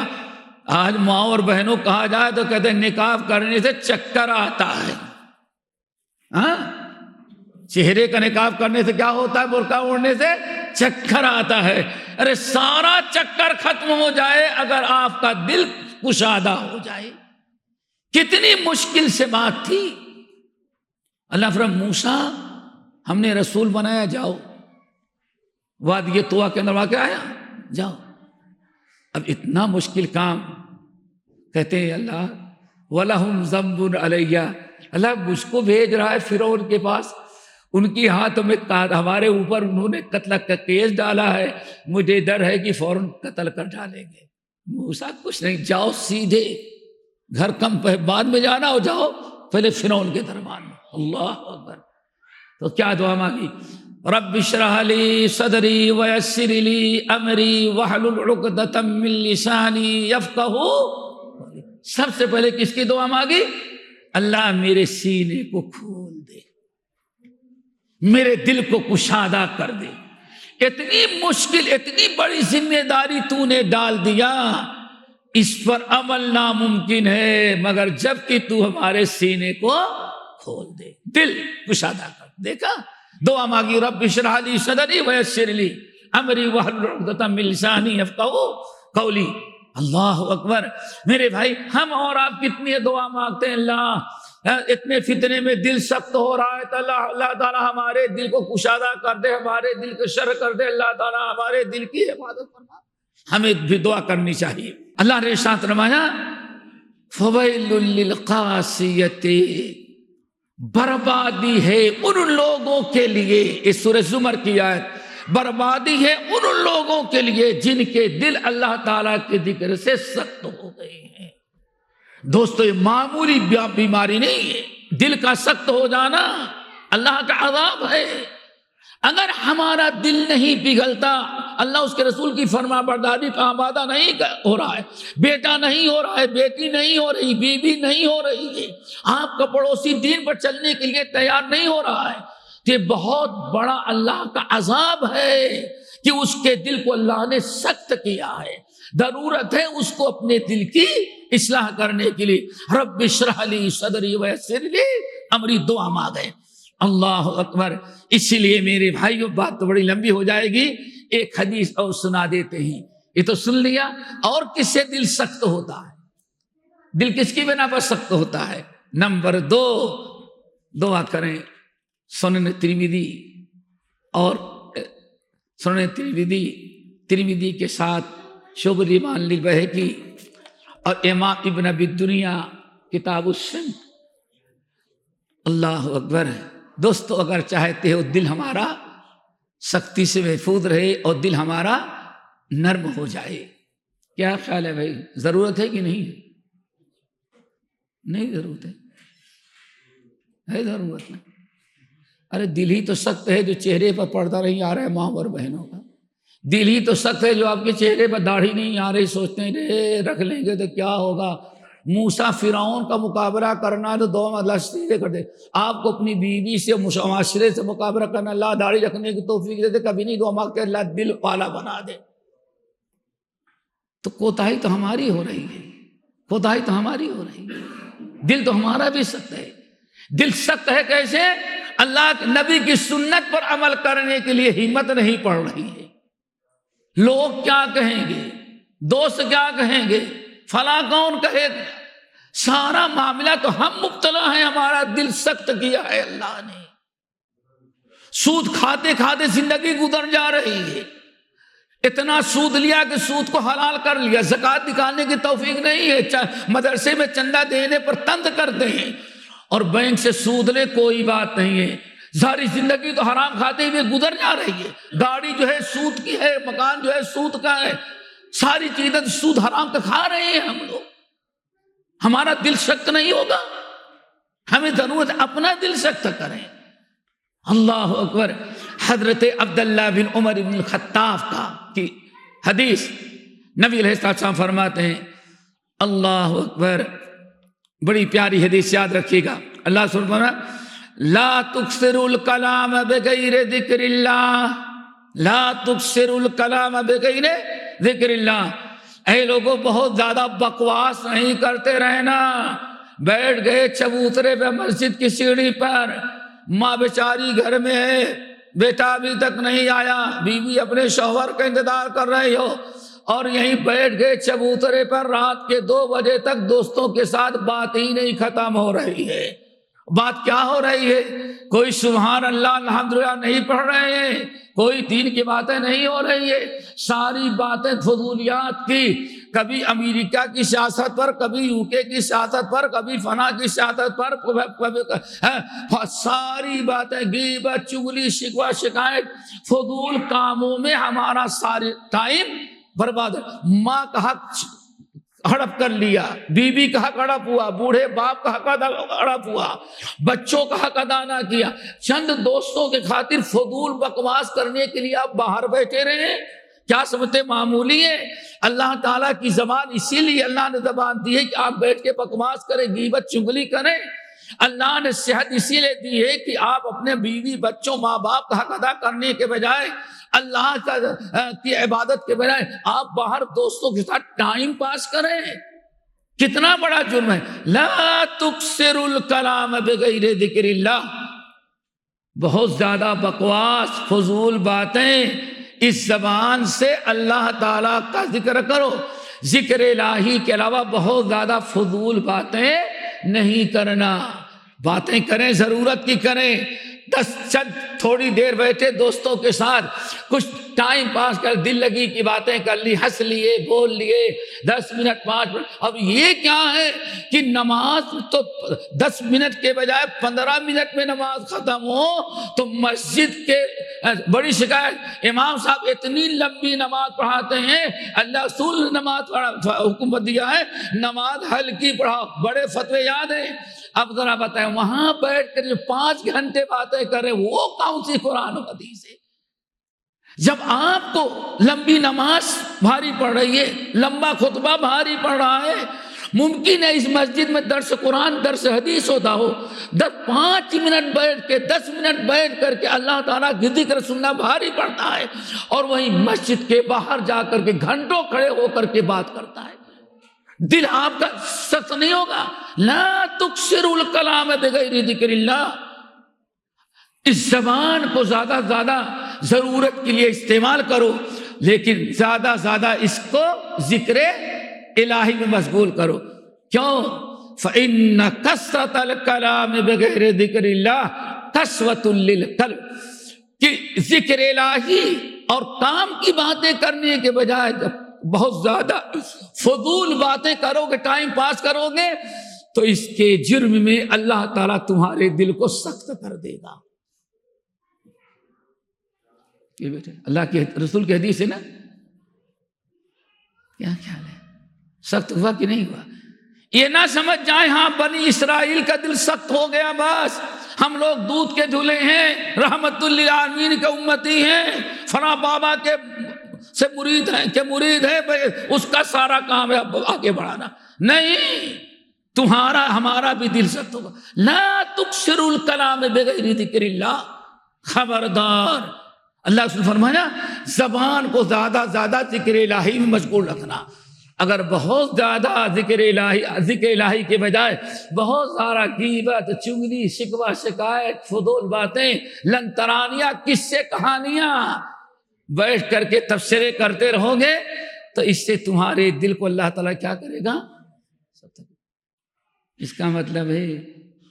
A: آج ماں اور بہنوں کہا جائے تو کہتے ہیں نقاب کرنے سے چکر آتا ہے۔ ہاں، چہرے کا نقاب کرنے سے کیا ہوتا ہے؟ برقع اوڑھنے سے چکر آتا ہے۔ ارے سارا چکر ختم ہو جائے اگر آپ کا دل کشادہ ہو جائے۔ کتنی مشکل سے بات تھی۔ اللہ فرمایا موسیٰ ہم نے رسول بنایا، جاؤ وادی طویٰ کے اندر واقع آیا، جاؤ۔ اب اتنا مشکل کام، کہتے ہیں اللہ وَلَهُمْ ذَنْبٌ عَلَيَّ، اللہ مجھ کو بھیج رہا ہے فرعون کے پاس، ان کی ہاتھوں میں ہمارے اوپر انہوں نے قتل کا کیس ڈالا ہے، مجھے ڈر ہے کہ فوراً قتل کر ڈالیں گے۔ موسیٰ کچھ نہیں، جاؤ سیدھے گھر، کم بعد میں جانا ہو، جاؤ پہلے فرعون کے دربار میں۔ اللہ اکبر۔ تو کیا دعا مانگی؟ رب اشرح لی صدری ویسر لی امری واحلل عقدۃ من لسانی یفقہوا۔ سب سے پہلے کس کی دعا مانگی؟ اللہ میرے سینے کو کھول دے، میرے دل کو کشادہ کر دے۔ اتنی مشکل، اتنی بڑی ذمہ داری تو نے ڈال دیا، اس پر عمل ناممکن ہے مگر جب کہ تو ہمارے سینے کو کھول دے، دل کشادہ کر۔ دیکھا دعا مانگی رب اشرح لی صدری ویسر لی امری واحلل عقدۃ من لسانی یفقہوا قولی۔ اللہ اکبر۔ میرے بھائی ہم اور آپ کتنی دعا مانگتے ہیں، اللہ اتنے فتنے میں دل سخت ہو رہا ہے تو اللہ تعالیٰ ہمارے دل کو کشادہ کر دے، ہمارے دل کو شرح کر دے، اللہ تعالیٰ ہمارے دل کی حفاظت فرما۔ ہمیں بھی دعا کرنی چاہیے۔ اللہ نے ارشاد فرمایا فویل للقاسیۃ، بربادی ہے ان لوگوں کے لیے، اس سورہ زمر کی آیت، بربادی ہے ان لوگوں کے لیے جن کے دل اللہ تعالیٰ کے ذکر سے سخت ہو گئے ہیں۔ دوستو یہ معمولی بیماری نہیں ہے، دل کا سخت ہو جانا اللہ کا عذاب ہے۔ اگر ہمارا دل نہیں پگھلتا، اللہ اس کے رسول کی فرما برداری کا آمادہ نہیں ہو رہا ہے، بیٹا نہیں ہو رہا ہے، بیٹی نہیں ہو رہی، بیوی نہیں ہو رہی ہے، آپ کا پڑوسی دین پر چلنے کے لیے تیار نہیں ہو رہا ہے، تو یہ بہت بڑا اللہ کا عذاب ہے کہ اس کے دل کو اللہ نے سخت کیا ہے۔ ضرورت ہے اس کو اپنے دل کی اصلاح کرنے کے لیے۔ رب اشرح لی صدری ویسر لی امری، دعا مانگے۔ اللہ اکبر۔ اسی لیے میرے بھائیوں بات تو بڑی لمبی ہو جائے گی، ایک حدیث اور سنا دیتے ہیں. یہ تو سن لیا. اور کس سے دل سخت ہوتا ہے؟ دل کس کی بنا پر سخت ہوتا ہے؟ نمبر 2، دعا کریں سنن ترمذی اور سنن ترمذی کے ساتھ شعب الایمان للبیہقی اور امام ابن ابی الدنیا کتاب السنن. اللہ اکبر. دوستو اگر چاہتے ہو دل ہمارا سختی سے محفوظ رہے اور دل ہمارا نرم ہو جائے، کیا خیال ہے بھائی؟ ضرورت ہے کہ نہیں؟ نہیں ضرورت ہے ضرورت نہیں. ارے دل ہی تو سخت ہے جو چہرے پر پردہ نہیں آ رہا ہے ماں اور بہنوں کا. دل ہی تو سخت ہے جو آپ کے چہرے پر داڑھی نہیں آ رہی، سوچتے ہیں رے رکھ لیں گے تو کیا ہوگا. موسیٰ فرعون کا مقابلہ کرنا ہے تو 2 مرتبہ سیدھے کر دے. آپ کو اپنی بیوی سے معاشرے سے مقابلہ کرنا، اللہ داڑھی رکھنے کی توفیق دے دے، کبھی نہیں دعا مانگتے اللہ دل والا بنا دے. تو کوتاہی تو ہماری ہو رہی ہے، کوتاہی تو ہماری ہو رہی ہے. دل تو ہمارا بھی سخت ہے. دل سخت ہے کیسے؟ اللہ کے نبی کی سنت پر عمل کرنے کے لیے ہمت نہیں پڑ رہی ہے. لوگ کیا کہیں گے، دوست کیا کہیں گے، فلاں کون کہے گا. سارا معاملہ تو ہم مبتلا ہیں، ہمارا دل سخت کیا ہے اللہ نے. سود کھاتے کھاتے زندگی گزر جا رہی ہے. اتنا سود لیا کہ سود کو حلال کر لیا. زکوٰۃ نکالنے کی توفیق نہیں ہے، مدرسے میں چندہ دینے پر طنز کرتے ہیں. اور بینک سے سود لے کوئی بات نہیں ہے، ساری زندگی تو حرام کھاتے ہوئے گزر جا رہی ہے. گاڑی جو ہے سود کی ہے، مکان جو ہے سود کا ہے، ساری چیزیں سود حرام کا کھا رہے ہیں ہم لوگ. ہمارا دل سخت نہیں ہوگا؟ ہمیں ضرورت اپنا دل سخت کریں. اللہ اکبر. حضرت عبداللہ بن عمر بن الخطاب کی حدیث، نبی علیہ السلام فرماتے ہیں، اللہ اکبر، بڑی پیاری حدیث یاد رکھیے گا. اللہ سبحانہ لا تکثروا الکلام بغیر ذکر اللہ، لا تکثروا الکلام بغیر ذکر اللہ. اے لوگوں بہت زیادہ بکواس نہیں کرتے رہنا. بیٹھ گئے چبوترے پہ مسجد کی سیڑھی پر، ماں بیچاری گھر میں ہے، بیٹا ابھی تک نہیں آیا، بیوی اپنے شوہر کا انتظار کر رہے ہو اور یہیں بیٹھ گئے چبوترے پر رات کے 2 بجے تک دوستوں کے ساتھ بات ہی نہیں ختم ہو رہی ہے. بات کیا ہو رہی ہے؟ کوئی سبحان اللہ الحمدللہ نہیں پڑھ رہے ہیں، کوئی دین کی باتیں نہیں ہو رہی ہے، ساری باتیں فضولیات کی. کبھی امریکہ کی سیاست پر، کبھی UK کی سیاست پر، کبھی فنا کی سیاست پر، ساری باتیں غیبت، چغلی، شکوہ، شکایت، فضول کاموں میں ہمارا سارے ٹائم برباد ہے. ماں کا حق ہڑپ کر لیا، بیوی کا حق ہڑپ ہوا، بوڑھے باپ کا حق ہڑپ ہوا، بچوں کا حق ادا نہ کیا. چند دوستوں کے خاطر فضول بکواس کرنے کے لیے آپ باہر بیٹھے رہے. کیا سمجھتے معمولی ہے؟ اللہ تعالیٰ کی زبان اسی لیے اللہ نے زبان دی ہے کہ آپ بیٹھ کے بکواس کریں، غیبت چغلی کریں. اللہ نے صحت اسی لیے دی ہے کہ آپ اپنے بیوی بچوں ماں باپ کا حق ادا کرنے کے بجائے، اللہ کی عبادت کے بجائے آپ باہر دوستوں کے ساتھ ٹائم پاس کریں. کتنا بڑا جرم ہے. لا تکثروا الکلام بغیر ذکر اللہ. بہت زیادہ بکواس فضول باتیں، اس زبان سے اللہ تعالیٰ کا ذکر کرو. ذکر الہی کے علاوہ بہت زیادہ فضول باتیں نہیں کرنا. باتیں کریں ضرورت کی کریں. 10 چند تھوڑی دیر بیٹھے دوستوں کے ساتھ کچھ ٹائم پاس کر، دل لگی کی باتیں کر لی، ہنس لیے، بول لیے 10 منٹ 5 منٹ. اب یہ کیا ہے کہ نماز تو 10 منٹ کے بجائے 15 منٹ میں نماز ختم ہو تو مسجد کے بڑی شکایت، امام صاحب اتنی لمبی نماز پڑھاتے ہیں. اللہ رسول نے نماز حکم دیا ہے نماز ہلکی پڑھاؤ، بڑے فتوے یاد ہیں. اب ذرا بتائیں وہاں بیٹھ کر جو 5 گھنٹے باتیں کریں وہ کون سی قرآن و حدیث ہے؟ جب آپ کو لمبی نماز بھاری پڑ رہی ہے، لمبا خطبہ بھاری پڑ رہا ہے، ممکن ہے اس مسجد میں درس قرآن درس حدیث ہوتا ہو، 5 منٹ بیٹھ کے 10 منٹ بیٹھ کر کے اللہ تعالیٰ کی ذکر سننا بھاری پڑتا ہے، اور وہیں مسجد کے باہر جا کر کے گھنٹوں کھڑے ہو کر کے بات کرتا ہے. دل آپ کا سخت نہیں ہوگا؟ لا تکثروا الکلام بغیر ذکر اللہ. اس زبان کو زیادہ سے زیادہ ضرورت کے لیے استعمال کرو، لیکن زیادہ زیادہ اس کو ذکر الہی میں مشغول کرو۔ کیوں؟ فَإِنَّ كَثْرَةَ الْكَلَامِ بِغَيْرِ ذِكْرِ اللَّهِ قَسْوَةٌ لِلْقَلْبِ، کہ ذکر الہی اور کام کی باتیں کرنے کے بجائے جب بہت زیادہ فضول باتیں کرو گے، ٹائم پاس کرو گے، تو اس کے جرم میں اللہ تعالیٰ تمہارے دل کو سخت کر دے گا۔ یہ بیٹے اللہ کے رسول کی حدیث ہے نا، کیا خیال ہے؟ سخت ہوا کہ نہیں ہوا؟ یہ نہ سمجھ جائیں ہاں بنی اسرائیل کا دل سخت ہو گیا، بس ہم لوگ دودھ کے دھلے ہیں، رحمت للعالمین کے امتی ہیں، فلاں بابا کے سے مرید ہیں کہ مرید ہے، اس کا سارا کام ہے آگے بڑھانا۔ نہیں، تمہارا ہمارا بھی دل سخت ہوگا۔ لا تکثروا الکلام بغیر ذکر اللہ، خبردار، اللہ نے فرمایا زبان کو زیادہ زیادہ ذکر الہی میں مشغول رکھنا۔ اگر بہت زیادہ ذکر الہی کے بجائے بہت سارا غیبت، چگلی، شکوہ، شکایت، فضول باتیں، لن ترانیاں، قصے، کہانیاں بیٹھ کر کے تبصرے کرتے رہو گے، تو اس سے تمہارے دل کو اللہ تعالیٰ کیا کرے گا؟ اس کا مطلب ہے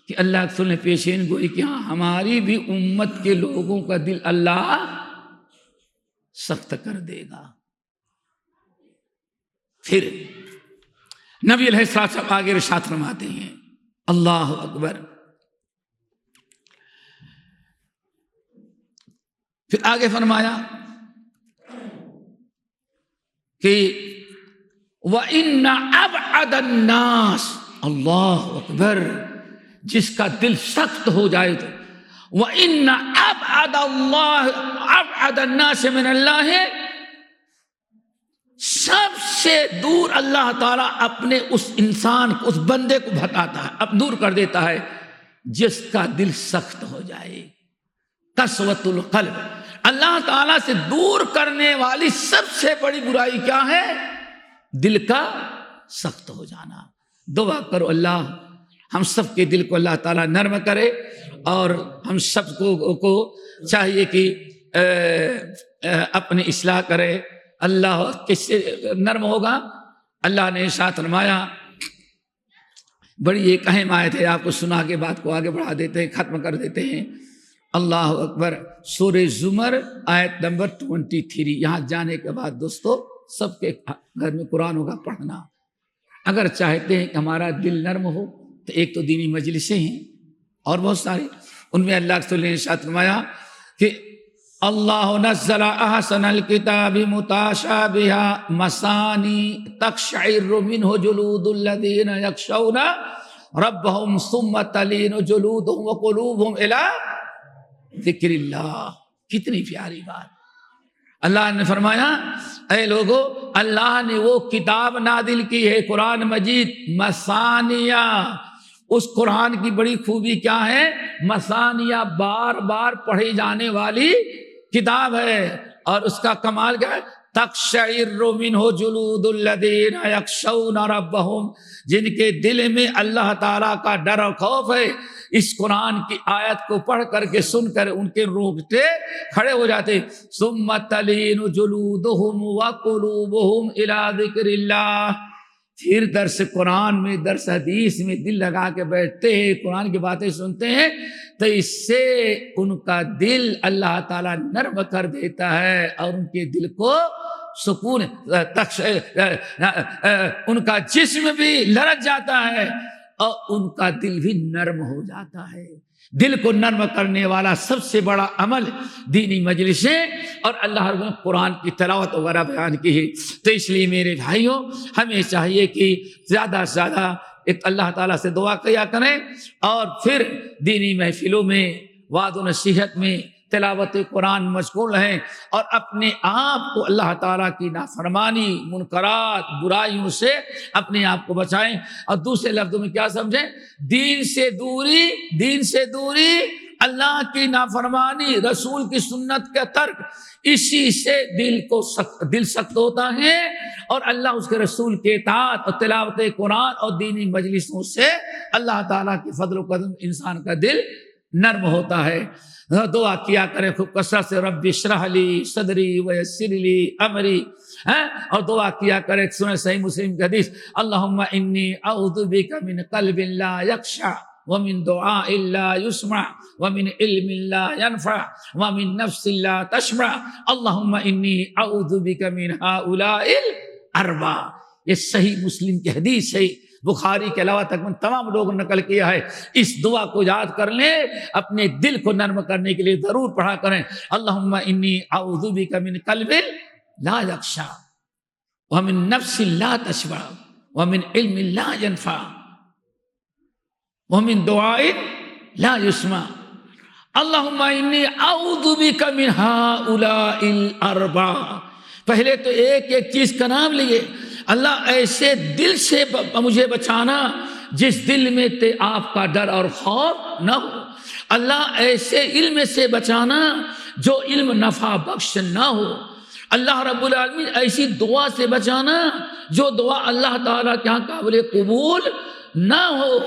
A: کہ اللہ رسول نے پیشین گوئی کہ ہاں ہماری بھی امت کے لوگوں کا دل اللہ سخت کر دے گا۔ پھر نبی علیہ السلام آگے ارشاد فرماتے ہیں، اللہ اکبر، پھر آگے فرمایا کہ وَإِنَّ أَبْعَدَ النَّاسِ، اللہ اکبر، جس کا دل سخت ہو جائے تو وَإِنَّ أَبْعَدَ النَّاسِ مِنَ اللَّهِ، سب سے دور اللہ تعالیٰ اپنے اس انسان کو، اس بندے کو بھٹاتا ہے، اب دور کر دیتا ہے جس کا دل سخت ہو جائے۔ قسوۃ القلب، اللہ تعالیٰ سے دور کرنے والی سب سے بڑی برائی کیا ہے؟ دل کا سخت ہو جانا۔ دعا کرو اللہ ہم سب کے دل کو اللہ تعالیٰ نرم کرے، اور ہم سب کو چاہیے کہ اپنی اصلاح کرے۔ اللہ کس سے نرم ہوگا؟ اللہ نے ارشاد فرمایا، بڑی ایک اہم آیت ہے، آپ کو سنا کے بات کو آگے بڑھا دیتے ہیں، ختم کر دیتے ہیں۔ اللہ اکبر، سورہ زمر آیت نمبر 23۔ یہاں جانے کے بعد دوستو سب کے گھر میں قرآن ہوگا پڑھنا۔ اگر چاہتے ہیں کہ ہمارا دل نرم ہو تو ایک تو دینی مجلسیں ہیں اور بہت سارے، ان میں اللہ رسول نے ارشاد فرمایا کہ اللہ نزل احسن الکتاب متشابہا مثانی تقشعر منہ جلود الذین یخشون ربہم ثم تلین جلودہم وقلوبہم الی ذکر اللہ۔ کتنی پیاری بات! اللہ نے فرمایا اے لوگو، اللہ نے وہ کتاب نازل کی ہے قرآن مجید، مثانیہ۔ اس قرآن کی بڑی خوبی کیا ہے؟ مثانیہ، بار بار پڑھی جانے والی کتاب ہے، اور اس کا کمال کیا ہے؟ تقشعر منہ جلود الذین یخشون ربہم، جن کے دل میں اللہ تعالیٰ کا ڈر اور خوف ہے، اس قرآن کی آیت کو پڑھ کر کے سن کر ان کے رونگٹے کھڑے ہو جاتے۔ ثم تلین جلودہم وقلوبہم الی ذکر اللہ، پھر درس قرآن میں، درس حدیث میں دل لگا کے بیٹھتے ہیں، قرآن کی باتیں سنتے ہیں، تو اس سے ان کا دل اللہ تعالیٰ نرم کر دیتا ہے، اور ان کے دل کو سکون، ان کا جسم بھی لرز جاتا ہے، اور ان کا دل بھی نرم ہو جاتا ہے۔ دل کو نرم کرنے والا سب سے بڑا عمل دینی مجلسیں اور اللہ رب قرآن کی تلاوت وغیرہ بیان کی ہے۔ تو اس لیے میرے بھائیوں، ہمیں چاہیے کہ زیادہ سے زیادہ ایک اللہ تعالیٰ سے دعا کیا کریں، اور پھر دینی محفلوں میں، وعظ و نصیحت میں، تلاوت قرآن مشغول ہیں، اور اپنے آپ کو اللہ تعالیٰ کی نافرمانی، منکرات، برائیوں سے اپنے آپ کو بچائیں۔ اور دوسرے لفظوں میں کیا سمجھیں؟ دین سے دوری، اللہ کی نافرمانی، رسول کی سنت کا ترک، اسی سے دل سخت ہوتا ہے، اور اللہ اس کے رسول کے اطاعت اور تلاوت قرآن اور دینی مجلسوں سے اللہ تعالیٰ کے فضل و کرم انسان کا دل نرم ہوتا ہے. دعا کیا کریں خوب کثرت سے، رب اشرح لی صدری ویسر لی امری. اور دعا کیا کریں، سنیں صحیح مسلم کی حدیث، اللہم انی اعوذ بک من قلب لا یخشع ومن دعاء لا یسمع ومن علم لا ينفع ومن نفس لا تشبع اللہم انی اعوذ بک من ہؤلاء الاربع. یہ صحیح مسلم کی حدیث ہے، بخاری کے علاوہ تقریباً تمام لوگوں نے نقل کیا ہے. اس دعا کو یاد کر لیں، اپنے دل کو نرم کرنے کے لیے ضرور پڑھا کریں. اللہم انی اعوذ بک من قلب لا یخشع ومن نفس لا تشبع ومن علم لا ينفع ومن دعاء لا يسمع اللہم انی اعوذ بک من ہؤلاء الاربع. پہلے تو ایک ایک چیز کا نام لیے. اللہ ایسے دل سے مجھے بچانا جس دل میں آپ کا ڈر اور خوف نہ ہو. اللہ ایسے علم سے بچانا جو علم نفع بخش نہ ہو. اللہ رب العالمین ایسی دعا سے بچانا جو دعا اللہ تعالیٰ کے یہاں قابل قبول نہ ہو.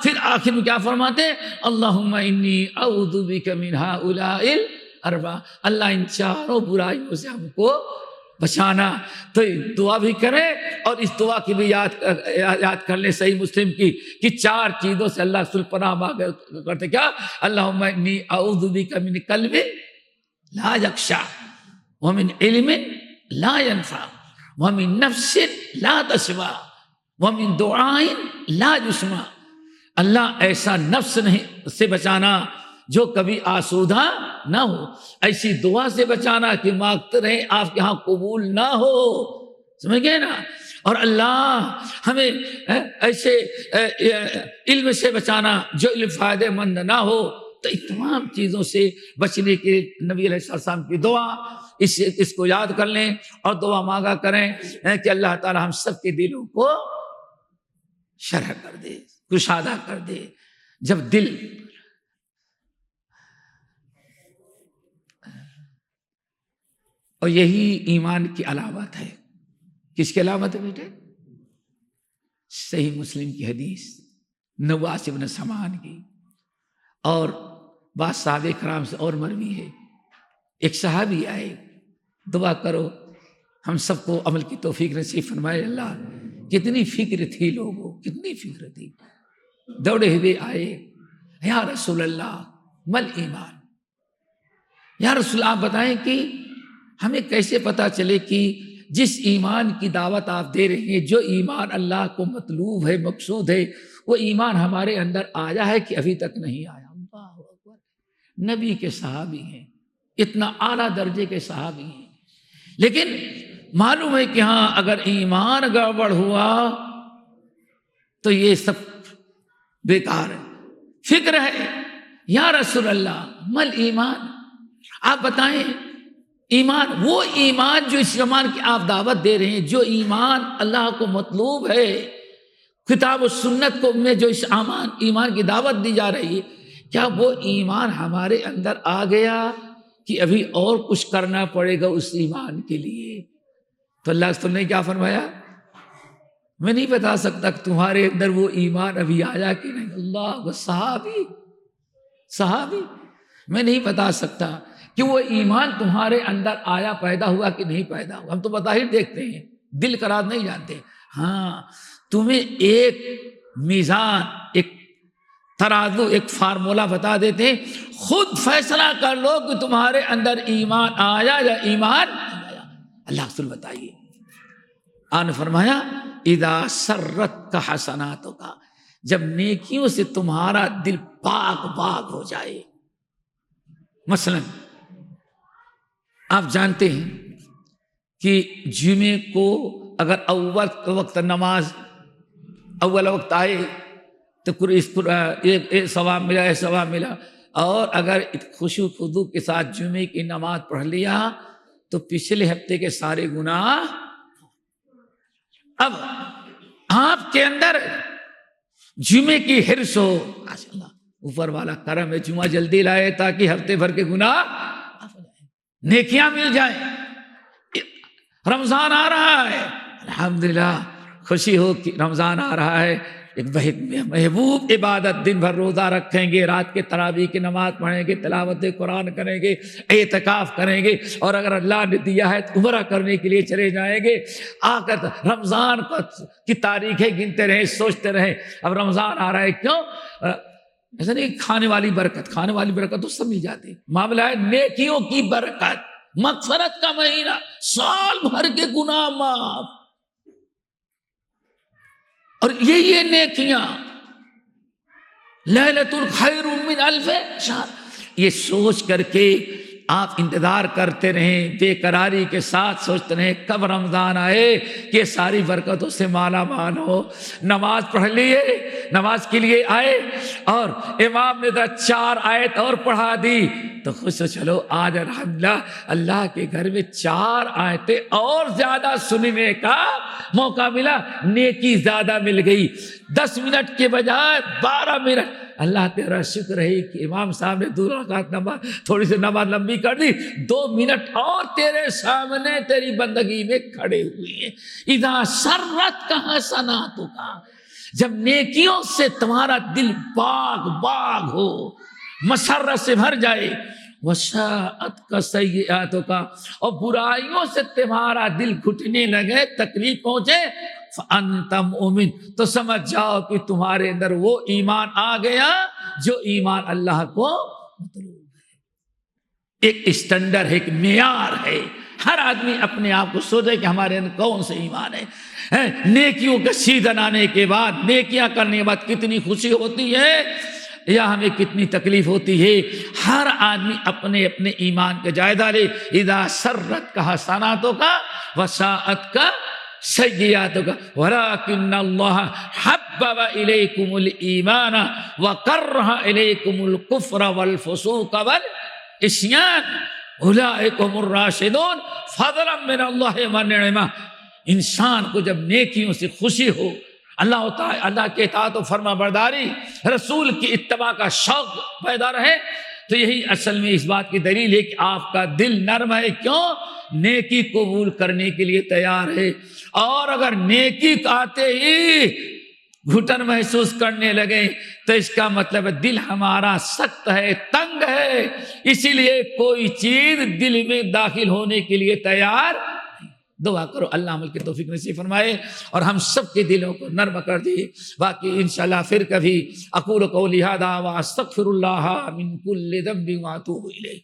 A: پھر آخر میں کیا فرماتے ہیں؟ اللہم انی اعوذ بک من ہؤلاء الاربع. اللہ ان چاروں برائیوں سے ہم کو بچانا. تو دعا بھی کریں اور اس دعا کی بھی یاد کر لیں صحیح مسلم کی کہ 4 چیزوں سے اللہ رسول پناہ مانگا کرتے. کیا؟ اللہم انی اعوذ بک من قلب لا یخشع ومن علم لا ينفع ومن نفس لا تشبع ومن دعاء لا يسمع. اللہ ایسا نفس نہیں سے بچانا جو کبھی آسودہ نہ ہو، ایسی دعا سے بچانا کہ مانگتے رہیں آپ کے ہاں قبول نہ ہو. سمجھ گئے نا؟ اور اللہ ہمیں ایسے علم سے بچانا جو علم فائدہ مند نہ ہو. تو ان تمام چیزوں سے بچنے کے نبی علیہ السلام کی دعا، اس کو یاد کر لیں اور دعا مانگا کریں کہ اللہ تعالی ہم سب کے دلوں کو شرح کر دے، کشادہ کر دے. جب دل اور یہی ایمان کی علامت ہے. کس کی علامت ہے بیٹے؟ صحیح مسلم کی حدیث نواس بن سمان کی، اور بعض صحابہ کرام سے اور مروی ہے. ایک صحابی آئے، دعا کرو ہم سب کو عمل کی توفیق نصیب فرمائے. اللہ کتنی فکر تھی لوگوں، کتنی فکر تھی. دوڑے ہوئے آئے، یا رسول اللہ مل ایمان. یا رسول اللہ آپ بتائیں کہ ہمیں کیسے پتا چلے کہ جس ایمان کی دعوت آپ دے رہے ہیں، جو ایمان اللہ کو مطلوب ہے، مقصود ہے، وہ ایمان ہمارے اندر آیا ہے کہ ابھی تک نہیں آیا؟ اللہ اکبر. نبی کے صحابی ہیں، اتنا اعلیٰ درجے کے صحابی ہیں، لیکن معلوم ہے کہ ہاں اگر ایمان گڑبڑ ہوا تو یہ سب بیکار ہے. فکر ہے. یا رسول اللہ مل ایمان، آپ بتائیں ایمان، وہ ایمان جو اس ایمان کی آپ دعوت دے رہے ہیں، جو ایمان اللہ کو مطلوب ہے، کتاب و سنت کو میں جو اس ایمان کی دعوت دی جا رہی ہے، کیا وہ ایمان ہمارے اندر آ گیا کہ ابھی اور کچھ کرنا پڑے گا اس ایمان کے لیے؟ تو اللہ رسول نے کیا فرمایا؟ میں نہیں بتا سکتا کہ تمہارے اندر وہ ایمان ابھی آیا کہ نہیں. اللہ، وہ صحابی میں نہیں بتا سکتا کہ وہ ایمان تمہارے اندر آیا، پیدا ہوا کہ نہیں پیدا ہوا. ہم تو بظاہر دیکھتے ہیں، دل کا راز نہیں جانتے. ہاں تمہیں ایک میزان، ایک ترازو، ایک فارمولہ بتا دیتے ہیں، خود فیصلہ کر لو کہ تمہارے اندر ایمان آیا یا ایمان نہیں آیا. اللہ رسول بتائیے. آن فرمایا اذا سرت کا حسناتوں کا، جب نیکیوں سے تمہارا دل پاک باغ ہو جائے. مثلا آپ جانتے ہیں کہ جمعے کو اگر اول وقت نماز اول وقت آئے تو ایک ثواب ملا، ایک ثواب ملا. اور اگر خشوع خضوع کے ساتھ جمعے کی نماز پڑھ لیا تو پچھلے ہفتے کے سارے گناہ. اب آپ کے اندر جمعے کی حرص ہو، ماشاءاللہ اوپر والا کرم ہے، جمعہ جلدی لائے تاکہ ہفتے بھر کے گناہ نیکیاں مل جائیں. رمضان آ رہا ہے، الحمدللہ خوشی ہو کہ رمضان آ رہا ہے. ایک محبوب عبادت، دن بھر روزہ رکھیں گے، رات کے تراویح کی نماز پڑھیں گے، تلاوت قرآن کریں گے، اعتکاف کریں گے، اور اگر اللہ نے دیا ہے تو عمرہ کرنے کے لیے چلے جائیں گے۔ آ کر رمضان کی تاریخیں گنتے رہیں، سوچتے رہیں اب رمضان آ رہا ہے، کیوں؟ ایسا نہیں کھانے والی برکت تو سب مل جاتی، معاملہ ہے نیکیوں کی برکت، مغفرت کا مہینہ، سال بھر کے گناہ معاف، اور یہ نیکیاں لیلۃ الخیر من الف شہر، یہ سوچ کر کے آپ انتظار کرتے رہیں، بے قراری کے ساتھ سوچتے رہیں کب رمضان آئے کہ ساری برکتوں سے مالا مال ہو۔ نماز پڑھ لیے، نماز کے لیے آئے اور امام نے 4 آیت اور پڑھا دی تو خوش ہو، چلو آج الحمدللہ اللہ کے گھر میں 4 آیتیں اور زیادہ سننے کا موقع ملا، نیکی زیادہ مل گئی۔ 10 منٹ کے بجائے 12 منٹ، اللہ تیرا شکر ہے کہ امام صاحب نے 2 رکعت نماز، تھوڑی سی نماز لمبی کر دی، 2 منٹ اور تیرے سامنے تیری بندگی میں کھڑے ہوئے ہیں۔ اذا سرت کا حسناتک، جب نیکیوں سے تمہارا دل باغ ہو، مسرت سے بھر جائے، وشاءت کا سیئاتک، اور برائیوں سے تمہارا دل گھٹنے لگے، تکلیف پہنچے، فانت مؤمن، تو سمجھ جاؤ کہ تمہارے اندر وہ ایمان آ گیا جو ایمان اللہ کو مطلوب ہے۔ ایک اسٹینڈرڈ ہے، ایک معیار ہے، ہر آدمی اپنے آپ کو سوچے کہ ہمارے اندر کون سے ایمان ہے۔ نیکیوں کا سیزن آنے کے بعد، نیکیاں کرنے کے بعد کتنی خوشی ہوتی ہے یا ہمیں کتنی تکلیف ہوتی ہے، ہر آدمی اپنے اپنے ایمان کا جائزہ لے۔ اذا سرت کا حسناتک وساءت کا سیئاتک ولکن اللہ حبب الیکم الایمان وکرہ الیکم الکفر والفسوق والعصیان اولئک هم الراشدون فضلا من اللہ ونعمہ۔ انسان کو جب نیکیوں سے خوشی ہو، اللہ تعالی اللہ کے اطاعت و فرما برداری، رسول کی اتباع کا شوق پیدا رہے، تو یہی اصل میں اس بات کی دلیل ہے کہ آپ کا دل نرم ہے، کیوں؟ نیکی قبول کرنے کے لیے تیار ہے۔ اور اگر نیکی آتے ہی گھٹن محسوس کرنے لگے تو اس کا مطلب ہے دل ہمارا سخت ہے، تنگ ہے، اسی لیے کوئی چیز دل میں داخل ہونے کے لیے تیار نہیں۔ دعا کرو اللہ عمل کی توفیق نصیب فرمائے اور ہم سب کے دلوں کو نرم کر دیے۔ باقی انشاءاللہ پھر کبھی۔ اقول قولی ھذا واستغفر اللہ من کل ذنب واتوب الیہ۔